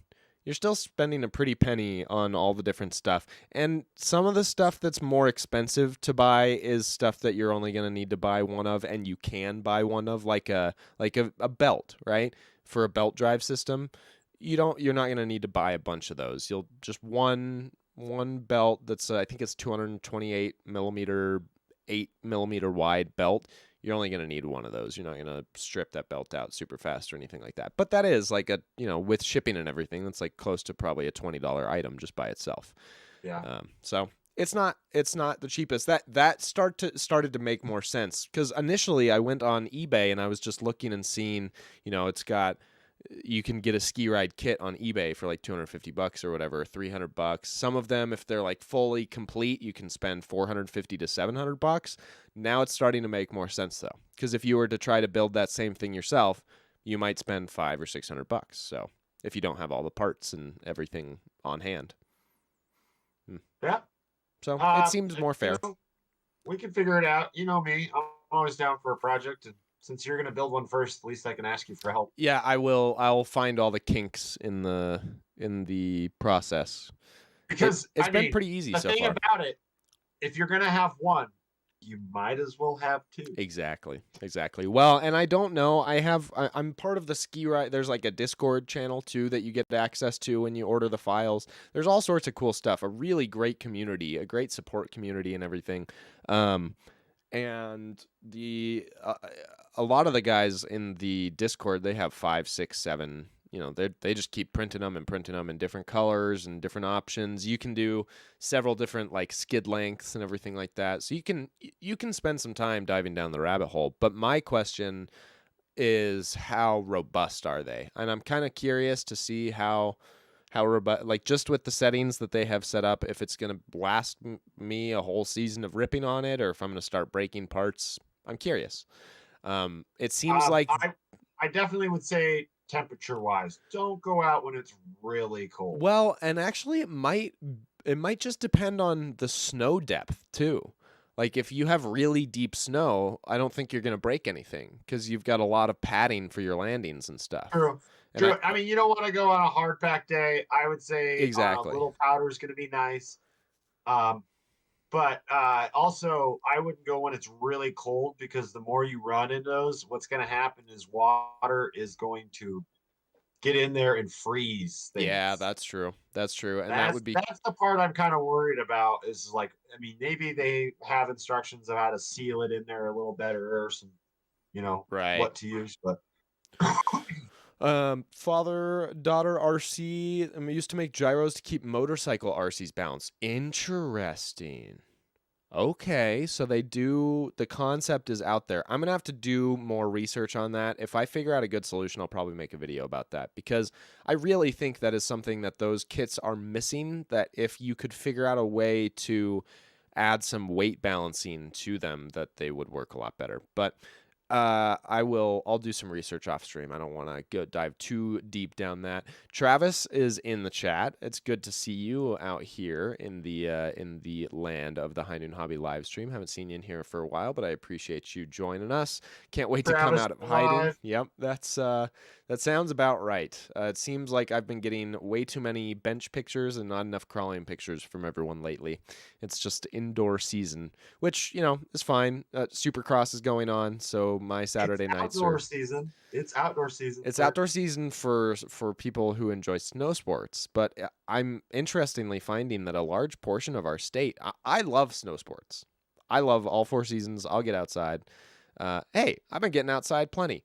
a pretty penny on all the different stuff. And some of the stuff that's more expensive to buy is stuff that you're only going to need to buy one of, and you can buy one of, like a belt, right? For a belt drive system. You're not going to need to buy a bunch of those. You'll just one belt that's I think it's 228 millimeter, 8 millimeter wide belt. You're only going to need one of those. You're not going to strip that belt out super fast or anything like that. But that is like with shipping and everything, that's like close to probably a $20 item just by itself. Yeah. So it's not the cheapest. That started to make more sense, because initially I went on eBay and I was just looking and seeing, you can get a ski ride kit on eBay for like $250 or whatever, $300. Some of them, if they're like fully complete, you can spend $450 to $700. Now it's starting to make more sense though, because if you were to try to build that same thing yourself, you might spend $500 or $600. So if you don't have all the parts and everything on hand, Yeah. So it seems more fair. We can figure it out. You know me, I'm always down for a project, and since you're going to build one first, at least I can ask you for help. Yeah, I will. I'll find all the kinks in the process, because it's been pretty easy so far. The thing about it, if you're going to have one, you might as well have two. Exactly. Well, and I don't know. I'm part of the ski ride. There's like a Discord channel too that you get access to when you order the files. There's all sorts of cool stuff. A really great community, a great support community, and everything. And a lot of the guys in the Discord, they have 5, 6, 7. They just keep printing them in different colors and different options. You can do several different like skid lengths and everything like that. So you can spend some time diving down the rabbit hole. But my question is, how robust are they? And I'm kind of curious to see how robust, like just with the settings that they have set up, if it's going to last me a whole season of ripping on it, or if I'm going to start breaking parts. I'm curious. It seems like I definitely would say, temperature wise, don't go out when it's really cold. Well, and actually it might just depend on the snow depth too. Like if you have really deep snow, I don't think you're going to break anything because you've got a lot of padding for your landings and stuff. True. I mean, you don't want to go on a hard pack day. I would say exactly. A little powder is going to be nice. But also, I wouldn't go when it's really cold, because the more you run in those, what's going to happen is water is going to get in there and freeze things. Yeah, that's true. And that's the part I'm kind of worried about, is like, I mean, maybe they have instructions of how to seal it in there a little better, or some, right, what to use, but. Father-daughter RC. Used to make gyros to keep motorcycle RCs balanced. Interesting. Okay, so they do. The concept is out there. I'm gonna have to do more research on that. If I figure out a good solution, I'll probably make a video about that, because I really think that is something that those kits are missing. That if you could figure out a way to add some weight balancing to them, that they would work a lot better. But I'll do some research off stream. I don't want to go dive too deep down that. Travis is in the chat. It's good to see you out here in the land of the High Noon Hobby live stream. Haven't seen you in here for a while, but I appreciate you joining us. Can't wait to come out of hiding. Yep, that sounds about right. It seems like I've been getting way too many bench pictures and not enough crawling pictures from everyone lately. It's just indoor season, which is fine. Supercross is going on, so my Saturday nights are outdoor season. It's outdoor season. It's outdoor season for people who enjoy snow sports. But I'm interestingly finding that a large portion of our state, I love snow sports. I love all 4 seasons. I'll get outside. Hey, I've been getting outside plenty.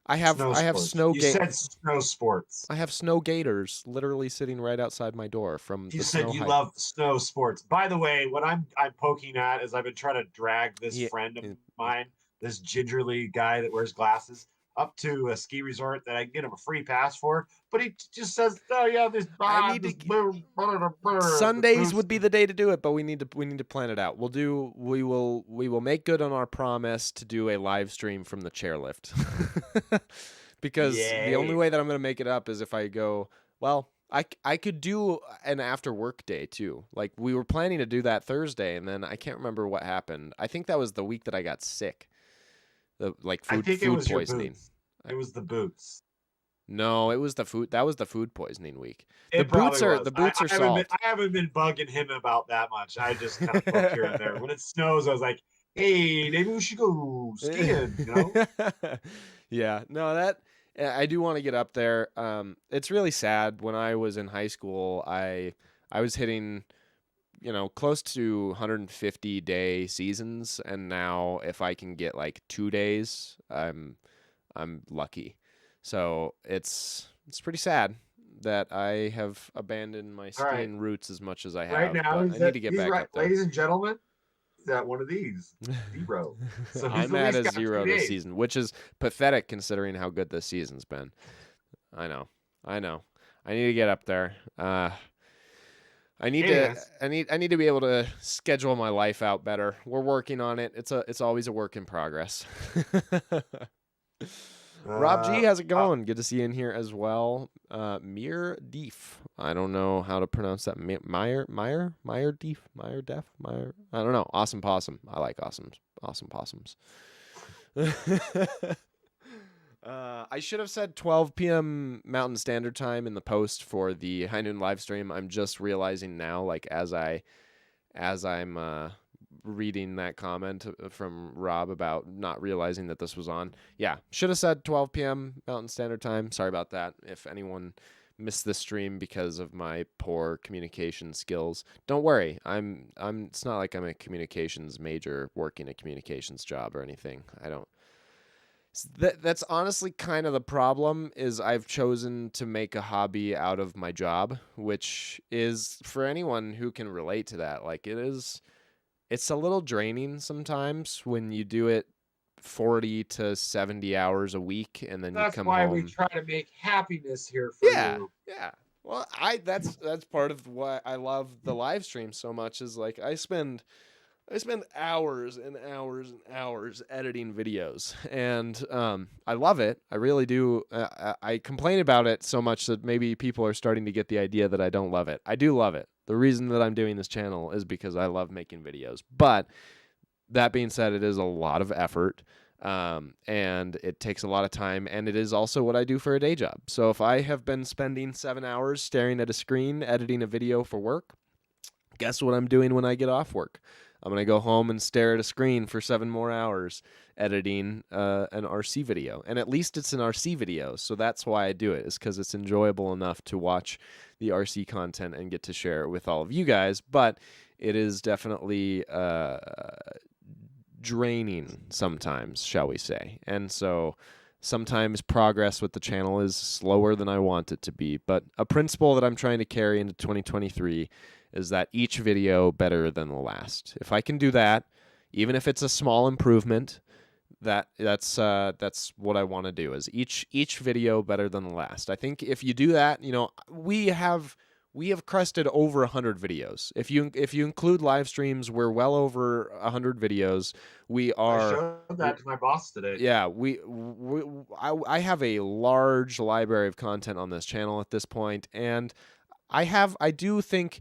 I have snow. You said snow sports. I have snow gators literally sitting right outside my door from. You said you love snow sports. By the way, what I'm poking at is, I've been trying to drag this friend of mine, this gingerly guy that wears glasses, up to a ski resort that I can get him a free pass for, but he just says, "Oh yeah, Sundays would be the day to do it, but we need to plan it out. We will make good on our promise to do a live stream from the chairlift." Because the only way that I'm going to make it up is if I go, well, I could do an after work day too. Like, we were planning to do that Thursday, and then I can't remember what happened. I think that was the week that I got sick. Food poisoning. It was the boots. No, it was the food. That was the food poisoning week. The boots are salt. I haven't been bugging him about that much. I just kind of poke here and there. When it snows, I was like, "Hey, maybe we should go skiing." Yeah. No, I do want to get up there. It's really sad. When I was in high school, I was hitting, close to 150-day seasons, and now if I can get like 2 days, I'm lucky. So it's pretty sad that I have abandoned my skiing roots as much as I have. Right now, I need to get back up there. Ladies and gentlemen, he's at one of these 0. So I'm at a 0 this season, which is pathetic considering how good this season's been. I know. I need to get up there. I need to be able to schedule my life out better. We're working on it. It's always a work in progress. Rob G, how's it going? Good to see you in here as well. Mir Deef. I don't know how to pronounce that. Meyer Deef? Meyer Def? Meyer? I don't know. Awesome Possum. I like awesome possums. I should have said 12 p.m. Mountain Standard Time in the post for the High Noon live stream. I'm just realizing now, like as I'm reading that comment from Rob about not realizing that this was on. Yeah, should have said 12 p.m. Mountain Standard Time. Sorry about that. If anyone missed this stream because of my poor communication skills, don't worry. It's not like I'm a communications major working a communications job or anything. I don't. That's honestly kind of the problem, is I've chosen to make a hobby out of my job, which is, for anyone who can relate to that, like it's a little draining sometimes when you do it 40 to 70 hours a week and then That's you come why home. we try to make happiness here for you. Yeah. Well, that's part of why I love the live stream so much, is like I spend hours and hours and hours editing videos, and I love it. I really do. I complain about it so much that maybe people are starting to get the idea that I don't love it. I do love it. The reason that I'm doing this channel is because I love making videos. But that being said, it is a lot of effort, and it takes a lot of time, and it is also what I do for a day job. So if I have been spending 7 hours staring at a screen editing a video for work, guess what I'm doing when I get off work? I'm going to go home and stare at a screen for 7 more hours editing an RC video. And at least it's an RC video, so that's why I do it, is because it's enjoyable enough to watch the RC content and get to share it with all of you guys. But it is definitely draining sometimes, shall we say. And so sometimes progress with the channel is slower than I want it to be. But a principle that I'm trying to carry into 2023 is that each video better than the last. If I can do that, even if it's a small improvement, that's what I want to do, is each video better than the last. I think if you do that, we have crested over 100 videos. If you include live streams, we're well over 100 videos. We are. I showed that to my boss today. Yeah, I have a large library of content on this channel at this point, and I do think,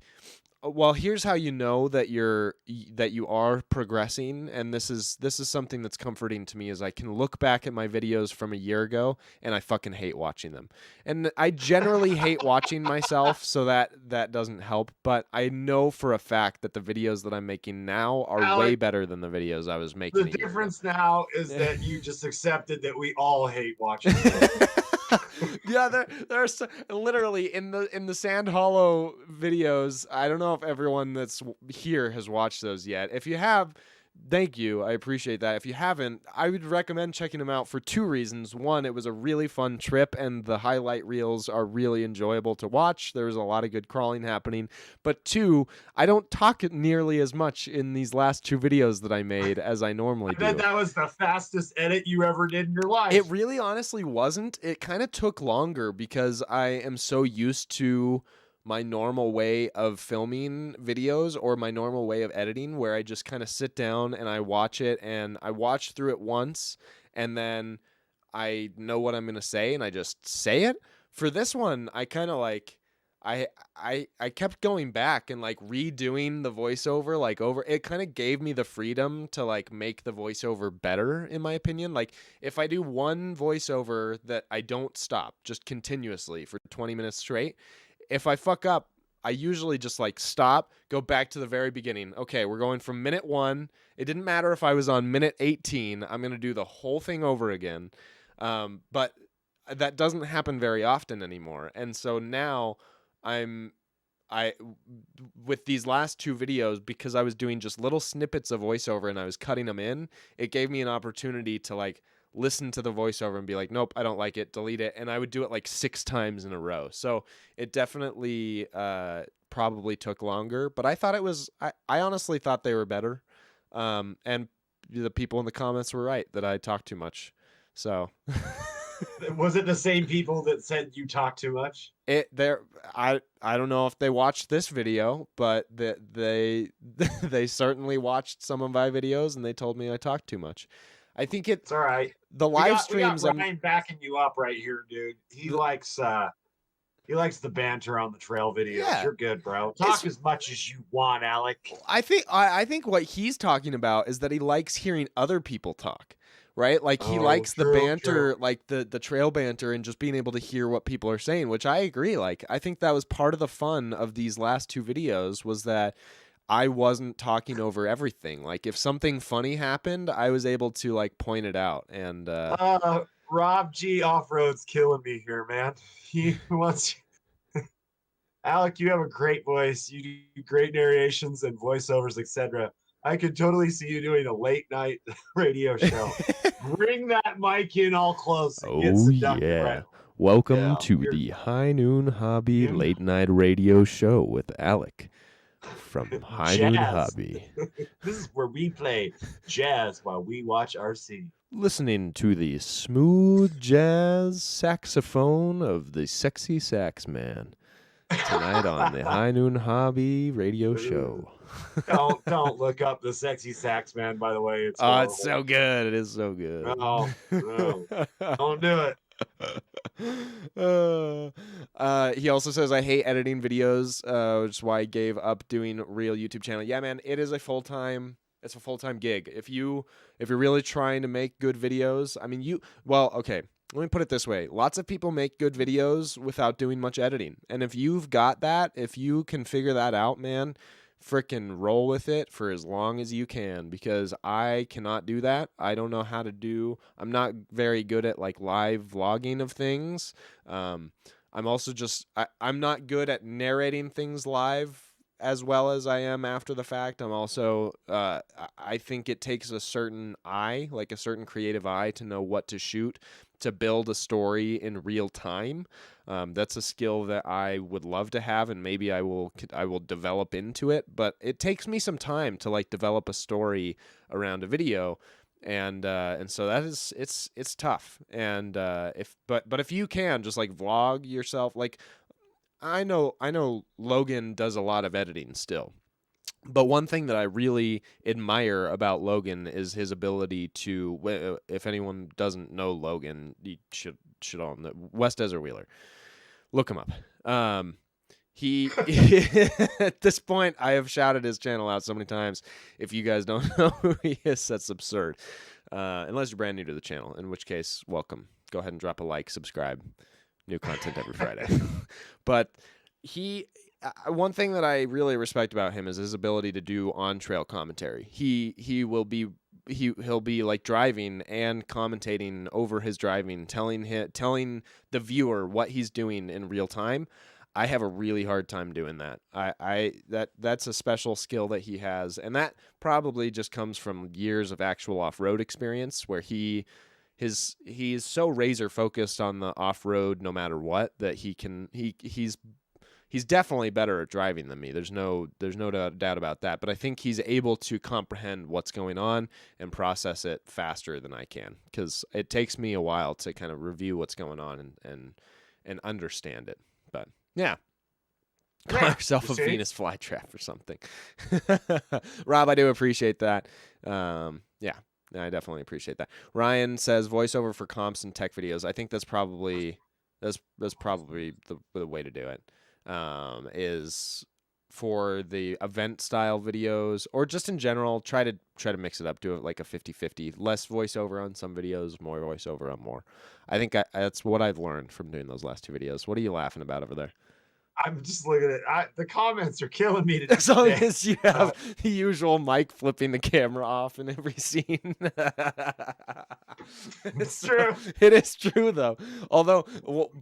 well, here's how you know that you are progressing, and this is something that's comforting to me, is I can look back at my videos from a year ago and I fucking hate watching them. And I generally hate watching myself, so that doesn't help, but I know for a fact that the videos that I'm making now are Alec, way better than the videos I was making. The difference now is that you just accepted that we all hate watching. Yeah, there's literally in the Sand Hollow videos. I don't know if everyone that's here has watched those yet. If you have, thank you. I appreciate that. If you haven't, I would recommend checking them out for 2 reasons. One, it was a really fun trip, and the highlight reels are really enjoyable to watch. There's a lot of good crawling happening. But 2, I don't talk nearly as much in these last 2 videos that I made as I normally do. That was the fastest edit you ever did in your life. It really honestly wasn't. It kind of took longer because I am so used to my normal way of filming videos, or my normal way of editing, where I just kind of sit down and I watch it, and I watch through it once, and then I know what I'm going to say and I just say it. For this one, I kind of like, I kept going back and like redoing the voiceover, like over. It kind of gave me the freedom to like make the voiceover better, in my opinion. Like if I do one voiceover that I don't stop just continuously for 20 minutes straight, if I fuck up, I usually just like stop, go back to the very beginning. Okay, we're going from minute 1. It didn't matter if I was on minute 18. I'm going to do the whole thing over again. But that doesn't happen very often anymore. And so now with these last 2 videos, because I was doing just little snippets of voiceover and I was cutting them in, it gave me an opportunity to like listen to the voiceover and be like, nope, I don't like it, delete it. And I would do it like 6 times in a row. So it definitely probably took longer, but I thought it was, I honestly thought they were better. And the people in the comments were right that I talk too much. So was it the same people that said you talk too much? I don't know if they watched this video, but they certainly watched some of my videos and they told me I talk too much. I think it's all right. The live streams. We got Ryan backing you up right here, dude. He likes the banter on the trail videos. Yeah. You're good, bro. Talk as much as you want, Alec. I think what he's talking about is that he likes hearing other people talk, right? Like he likes the banter, like the trail banter, and just being able to hear what people are saying, which I agree. Like I think that was part of the fun of these last 2 videos, was that I wasn't talking over everything. Like if something funny happened, I was able to like point it out. And Rob G Off-Road's killing me here, man. He wants Alec, you have a great voice. You do great narrations and voiceovers, etc. I could totally see you doing a late night radio show. Bring that mic in all close and get seductive right. Welcome Yeah, to you're- the High Noon Hobby Noon. Late Night Radio Show with Alec from High Noon Jazz. Hobby. This is where we play jazz while we watch RC. Listening to the smooth jazz saxophone of the sexy sax man tonight on the High Noon Hobby Radio Show. don't look up the sexy sax man, by the way. It's Oh, it's horrible. so good. It is so good. No, don't do it. He also says, I hate editing videos, which is why I gave up doing real YouTube channel. Yeah, man, it is a full-time gig. If you're really trying to make good videos, I mean, okay, let me put it this way. Lots of people make good videos without doing much editing. And if you've got that, if you can figure that out, man, frickin' roll with it for as long as you can, because I cannot do that. I don't know how to do. I'm not very good at like live vlogging of things. I'm also just I'm not good at narrating things live as well as I am after the fact. I'm also I think it takes a certain eye, like a certain creative eye, to know what to shoot to build a story in real time. That's a skill that I would love to have, and maybe I will develop into it. But it takes me some time to like develop a story around a video, and so that is it's tough. And but if you can just like vlog yourself, like I know Logan does a lot of editing still. But one thing that I really admire about Logan is his ability to, if anyone doesn't know Logan, you should all know, West Desert Wheeler. Look him up. He at this point, I have shouted his channel out so many times. If you guys don't know who he is, that's absurd. Unless you're brand new to the channel, in which case, welcome. Go ahead and drop a like, subscribe. New content every Friday. But one thing that I really respect about him is his ability to do on-trail commentary. He'll be like driving and commentating over his driving, telling the viewer what he's doing in real time. I have a really hard time doing that. That's a special skill that he has, and that probably just comes from years of actual off-road experience, where he is so razor focused on the off-road no matter what that he's definitely better at driving than me. There's no doubt about that. But I think he's able to comprehend what's going on and process it faster than I can, because it takes me a while to kind of review what's going on and understand it. But yeah. Call yourself a Venus flytrap or something. Rob, I do appreciate that. Yeah, I definitely appreciate that. Ryan says voiceover for comps and tech videos. I think that's probably the way to do it. Is for the event style videos, or just in general, try to mix it up, do it like a 50-50, less voiceover on some videos, more voiceover on more. I think that's what I've learned from doing those last two videos. What are you laughing about over there? I'm just looking at the comments are killing me today. As long as you have the usual Mike flipping the camera off in every scene. It's true. It is true, though. Although,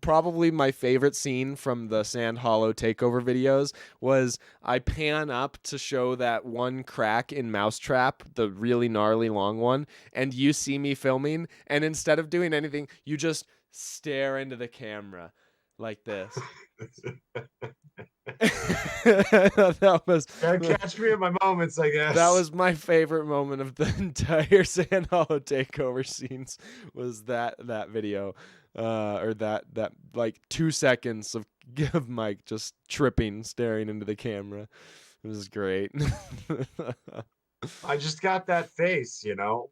probably my favorite scene from the Sand Hollow takeover videos was I pan up to show that one crack in Mousetrap, the really gnarly long one, and you see me filming, and instead of doing anything, you just stare into the camera like this. That was Gotta catch me in my moments, I guess. That was my favorite moment of the entire Sand Hollow takeover scenes, was that video, or that like 2 seconds of Mike just tripping, staring into the camera. It was great. I just got that face, you know.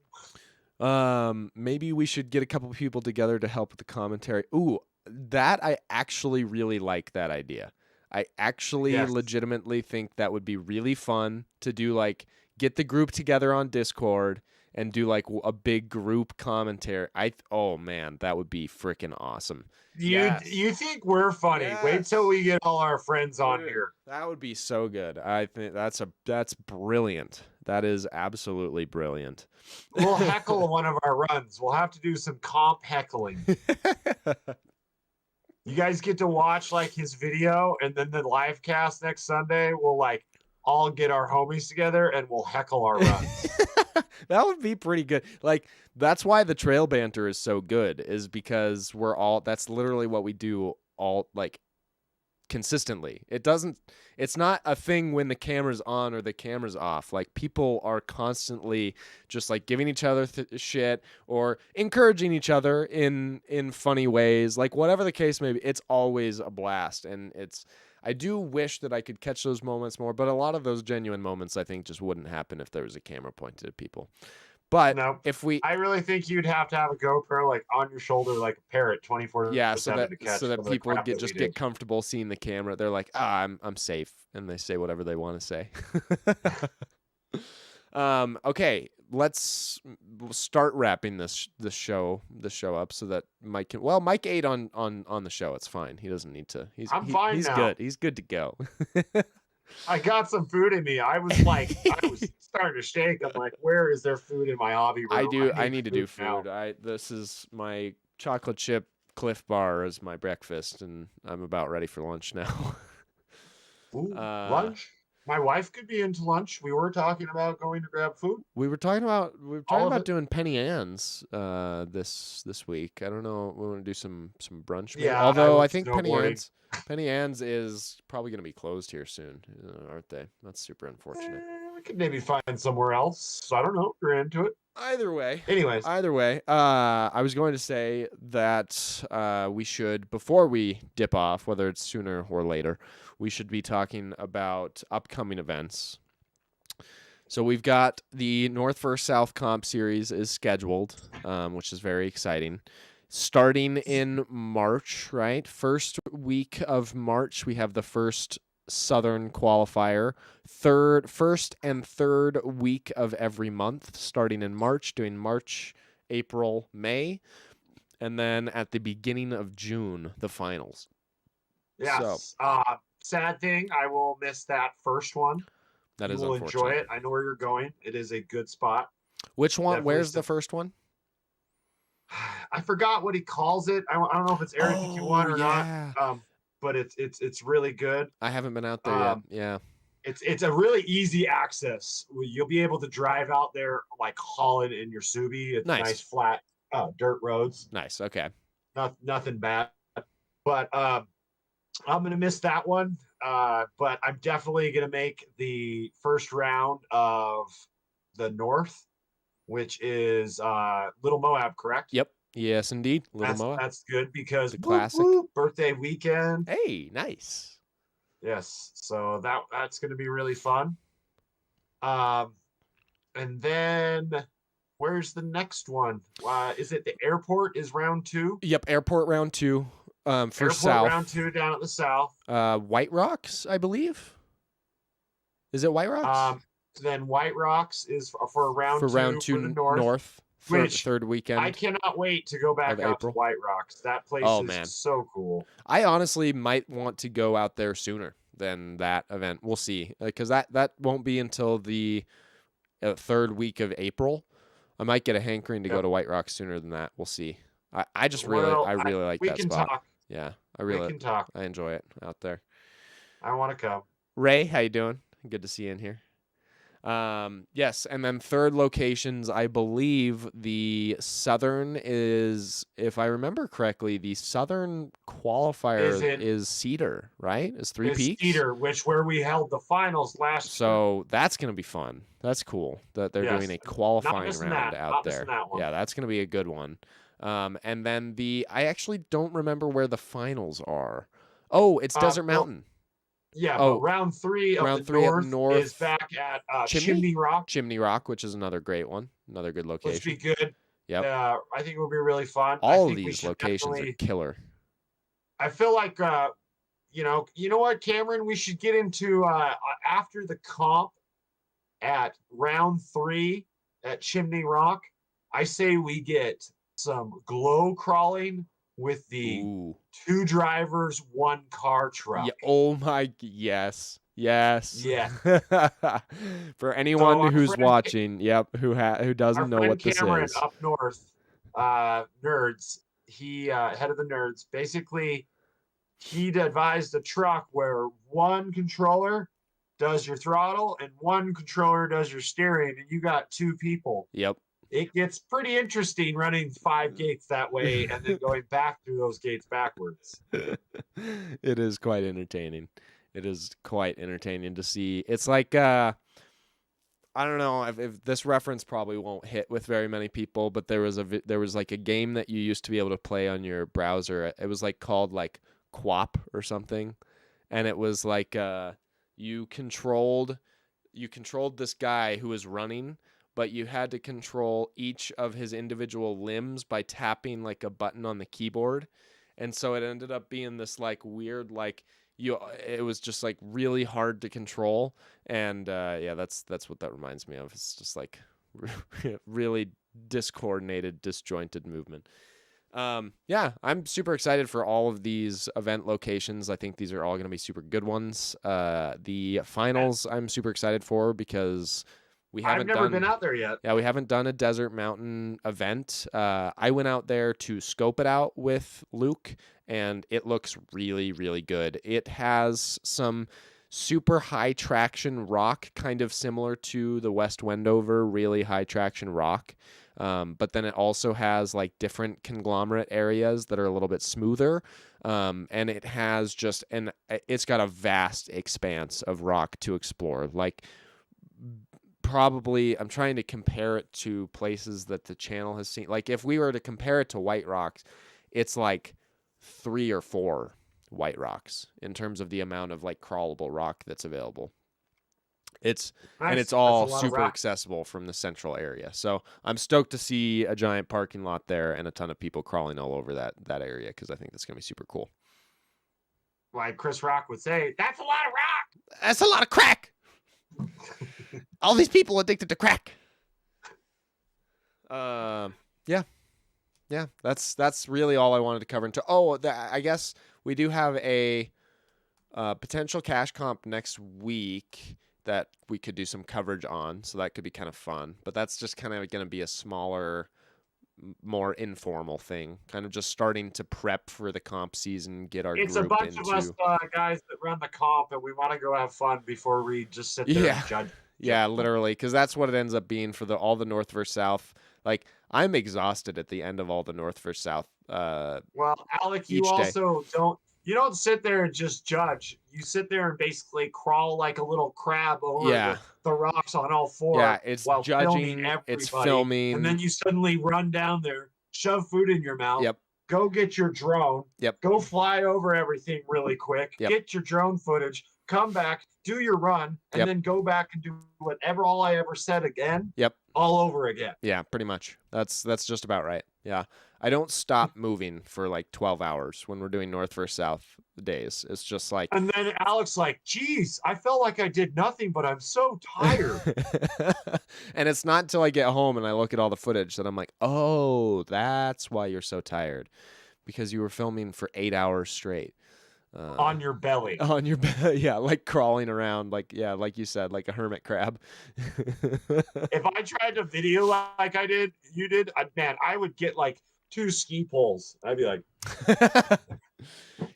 Maybe we should get a couple people together to help with the commentary. Ooh, that I actually really like that idea. I actually legitimately think that would be really fun to do, like get the group together on Discord and do like a big group commentary. Oh man, that would be freaking awesome. You think we're funny? Wait till we get all our friends on here. That would be so good. I think that's brilliant. That is absolutely brilliant. We'll heckle one of our runs. We'll have to do some comp heckling. You guys get to watch like his video, and then the live cast next Sunday. We'll like all get our homies together and we'll heckle our runs. That would be pretty good. Like that's why the trail banter is so good, is because that's literally what we do all like consistently. It's not a thing when the camera's on or the camera's off. Like people are constantly just like giving each other shit or encouraging each other in funny ways. Like whatever the case may be, it's always a blast. And I do wish that I could catch those moments more, but a lot of those genuine moments I think just wouldn't happen if there was a camera pointed at people. But no, I really think you'd have to have a GoPro like on your shoulder like a parrot 24/7. Yeah, so that people get comfortable seeing the camera. They're like, I'm safe, and they say whatever they want to say. Okay, let's start wrapping this show up so that Mike can. Well, Mike ate on the show. It's fine. He doesn't need to. I'm fine he's now. Good. He's good to go. I got some food in me. I was starting to shake. I'm like, where is there food in my hobby room? I need to do food. Now. This is my chocolate chip Cliff Bar as my breakfast, and I'm about ready for lunch now. Ooh, lunch? My wife could be into lunch. We were talking about going to grab food. We were talking about doing Penny Ann's this week. I don't know. We want to do some brunch. Maybe. Yeah. Although I think Penny Ann's is probably going to be closed here soon, aren't they? That's super unfortunate. We could maybe find somewhere else. I don't know. If you're into it. Either way. Anyways. I was going to say that we should, before we dip off, whether it's sooner or later, we should be talking about upcoming events. So we've got the North vs. South Comp Series is scheduled, which is very exciting. Starting in March, right? First week of March, we have the first Southern qualifier. First and third week of every month, starting in March, doing March, April, May, and then at the beginning of June, the finals. Yes. So, sad thing, I will miss that first one. That is unfortunate. Enjoy it. I know where you're going. It is a good spot. Which one? Definitely. Where's the first one? I forgot what he calls it. I don't know if it's Area 51 or not. But it's really good. I haven't been out there yet. Yeah. It's a really easy access. You'll be able to drive out there like hauling in your Subi. It's nice flat dirt roads. Nice. Okay. Nothing bad. But I'm gonna miss that one. But I'm definitely gonna make the first round of the North, which is Little Moab, correct? Yep. Yes, indeed. Little Moab. That's good because the classic birthday weekend. Hey, nice. Yes, so that's going to be really fun. And then where's the next one? Is it the airport? Is round 2? Yep, airport round 2. For airport south. Round 2 down at the south. White Rocks, I believe. Is it White Rocks? Then White Rocks is for round 2 for the north. Which third weekend. I cannot wait to go back out to White Rocks. That place is so cool. I honestly might want to go out there sooner than that event. We'll see, because that won't be until the third week of April. I might get a hankering to go to White Rocks sooner than that. We'll see. I really like that spot. Talk. Yeah, we can talk. I enjoy it out there. I want to come. Ray, how you doing? Good to see you in here. Yes, and then third locations, I believe the Southern is, if I remember correctly, the Southern qualifier is Cedar, right? Is Three Peaks? Cedar, where we held the finals last year. So that's going to be fun. That's cool that they're doing a qualifying round out there. Yeah, that's going to be a good one. And then I actually don't remember where the finals are. Oh, it's Desert Mountain. Yeah, but round 3 of the North is back at Chimney Rock. Chimney Rock, which is another great one. Another good location. Which would be good. Yep. I think it will be really fun. All of these locations are killer. I feel like, you know what, Cameron? We should get into, after the comp at round 3, at Chimney Rock, I say we get some glow crawling with the Ooh. 2 drivers, 1 car Yeah. truck. Oh my. Yes. Yes. Yeah. For So anyone who's watching, yep, who doesn't our know friend what this Cameron is. up north, nerds, he head of the nerds, basically he devised a truck where 1 controller does your throttle and 1 controller does your steering, and you got 2 people. Yep. It gets pretty interesting running 5 gates that way and then going back through those gates backwards. It is quite entertaining. It is quite entertaining to see. It's like I don't know if this reference probably won't hit with very many people, but there was like a game that you used to be able to play on your browser. It was like called like Quap or something, and it was like you controlled this guy who was running, but you had to control each of his individual limbs by tapping like a button on the keyboard. And so it ended up being this like weird like it was just like really hard to control. And yeah, that's what that reminds me of. It's just like really discoordinated, disjointed movement. Yeah, I'm super excited for all of these event locations. I think these are all going to be super good ones. The finals I'm super excited for because I've never been out there yet. Yeah, we haven't done a desert mountain event. I went out there to scope it out with Luke, and it looks really, really good. It has some super high traction rock, kind of similar to the West Wendover really high traction rock. But then it also has like different conglomerate areas that are a little bit smoother. And it has it's got a vast expanse of rock to explore. Like probably I'm trying to compare it to places that the channel has seen. Like if we were to compare it to White Rocks, it's like 3 or 4 White Rocks in terms of the amount of like crawlable rock that's available. Nice. And it's all super accessible from the central area. So I'm stoked to see a giant parking lot there and a ton of people crawling all over that area because I think that's going to be super cool. Like Chris Rock would say, that's a lot of rock. That's a lot of crack. All these people addicted to crack. Yeah. That's really all I wanted to cover. I guess we do have a potential cash comp next week that we could do some coverage on, so that could be kind of fun. But that's just kind of going to be a smaller, more informal thing, kind of just starting to prep for the comp season, get our it's group a bunch into... of us guys that run the comp, and we want to go have fun before we just sit there and judge. Yeah, literally, because that's what it ends up being for all the North versus South. Like, I'm exhausted at the end of all the North versus South. Well, Alec, you also don't sit there and just judge. You sit there and basically crawl like a little crab over the rocks on all 4. Yeah, it's while judging, it's filming. And then you suddenly run down there, shove food in your mouth. Yep. Go get your drone. Yep. Go fly over everything really quick. Yep. Get your drone footage. Come back, do your run, and then go back and do whatever all I ever said again. Yep. All over again. Yeah, pretty much. That's just about right. Yeah. I don't stop moving for like 12 hours when we're doing North versus South days. It's just like... And then Alex like, geez, I felt like I did nothing, but I'm so tired. And it's not until I get home and I look at all the footage that I'm like, oh, that's why you're so tired. Because you were filming for 8 hours straight. On your belly. On your belly, yeah, like crawling around, like you said, like a hermit crab. If I tried to video like you did, man, I would get like 2 ski poles. I'd be like,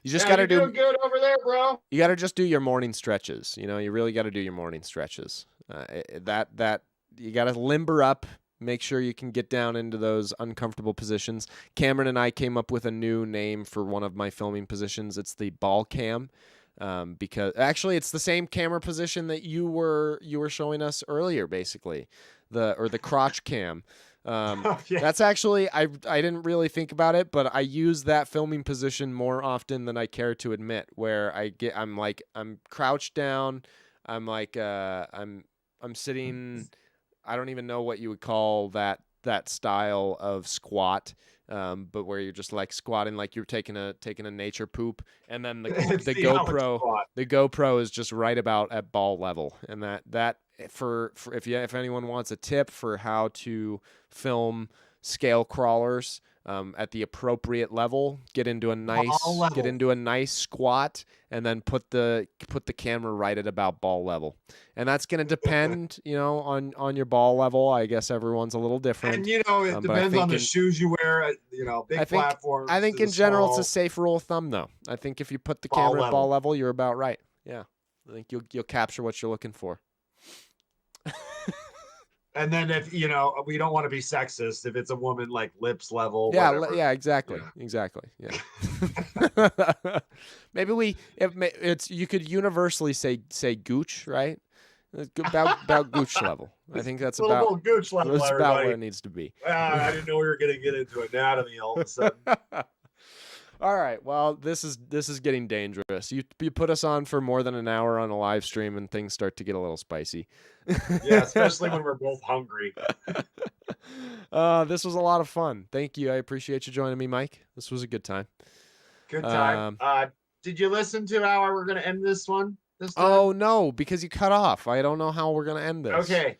you just got to do good over there, bro. You got to just do your morning stretches. You know, you really got to do your morning stretches. That you got to limber up. Make sure you can get down into those uncomfortable positions. Cameron and I came up with a new name for one of my filming positions. It's the ball cam, because actually it's the same camera position that you were showing us earlier, basically, the crotch cam. That's actually I didn't really think about it, but I use that filming position more often than I care to admit. Where I'm crouched down, I'm sitting. I don't even know what you would call that that style of squat, but where you're just like squatting like you're taking a nature poop, and then the It's the the Alex GoPro squat. the GoPro is just right about at ball level, and that for if anyone wants a tip for how to film scale crawlers at the appropriate level, get into a nice squat, and then put the camera right at about ball level. And that's going to depend, on your ball level. I guess everyone's a little different. And it but I depends think on the shoes you wear. Big platforms. I think to in general it's a small safe rule of thumb, though. I think if you put the ball camera at level. ball level, you're about right. Yeah, I think you'll capture what you're looking for. And then if we don't want to be sexist, if it's a woman like lips level, Yeah, whatever. exactly, Yeah. exactly. Yeah. Maybe you could universally say gooch, right? About gooch level. I think that's Little about gooch level, that's about everybody. where it needs to be. I didn't know we were going to get into anatomy all of a sudden. All right. Well, this is getting dangerous. You put us on for more than an hour on a live stream, and things start to get a little spicy. Yeah, especially when we're both hungry. This was a lot of fun. Thank you. I appreciate you joining me, Mike. This was a good time. Good time. Did you listen to how we're going to end this one this time? Oh no, because you cut off. I don't know how we're gonna end this. Okay.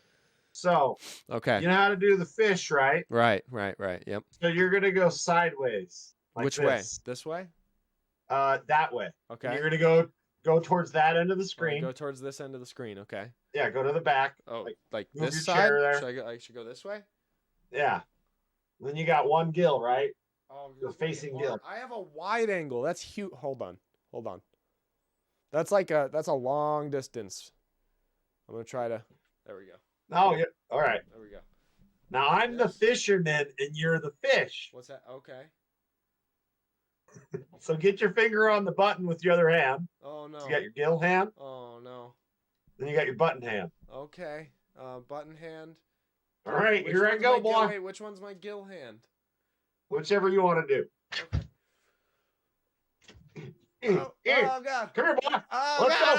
So Okay. you know how to do the fish, right? Right. Yep. So you're going to go sideways. Like Which way? This way? That way. Okay. And you're gonna go towards that end of the Oh, screen. go towards this end of the screen. Okay. Yeah, go to the back. Oh, like move this your side? chair there. I should go this way? Yeah. Then you got one gill, right? Oh, You're facing gill. I have a wide angle. That's huge. Hold on. That's a long distance. I'm gonna try to. There we go. Oh, yeah. All right. There we go. Now I'm the fisherman and you're the fish. What's that? Okay. So get your finger on the button with your other hand. Oh no. So you got your gill hand, Oh no. then you got your button hand. Okay. Button hand. All right, Which here I one's go, my gill- boy. Wait, which one's my gill hand? Whichever you want to do. Okay. Oh God. Come here, boy. Oh Let's God. go.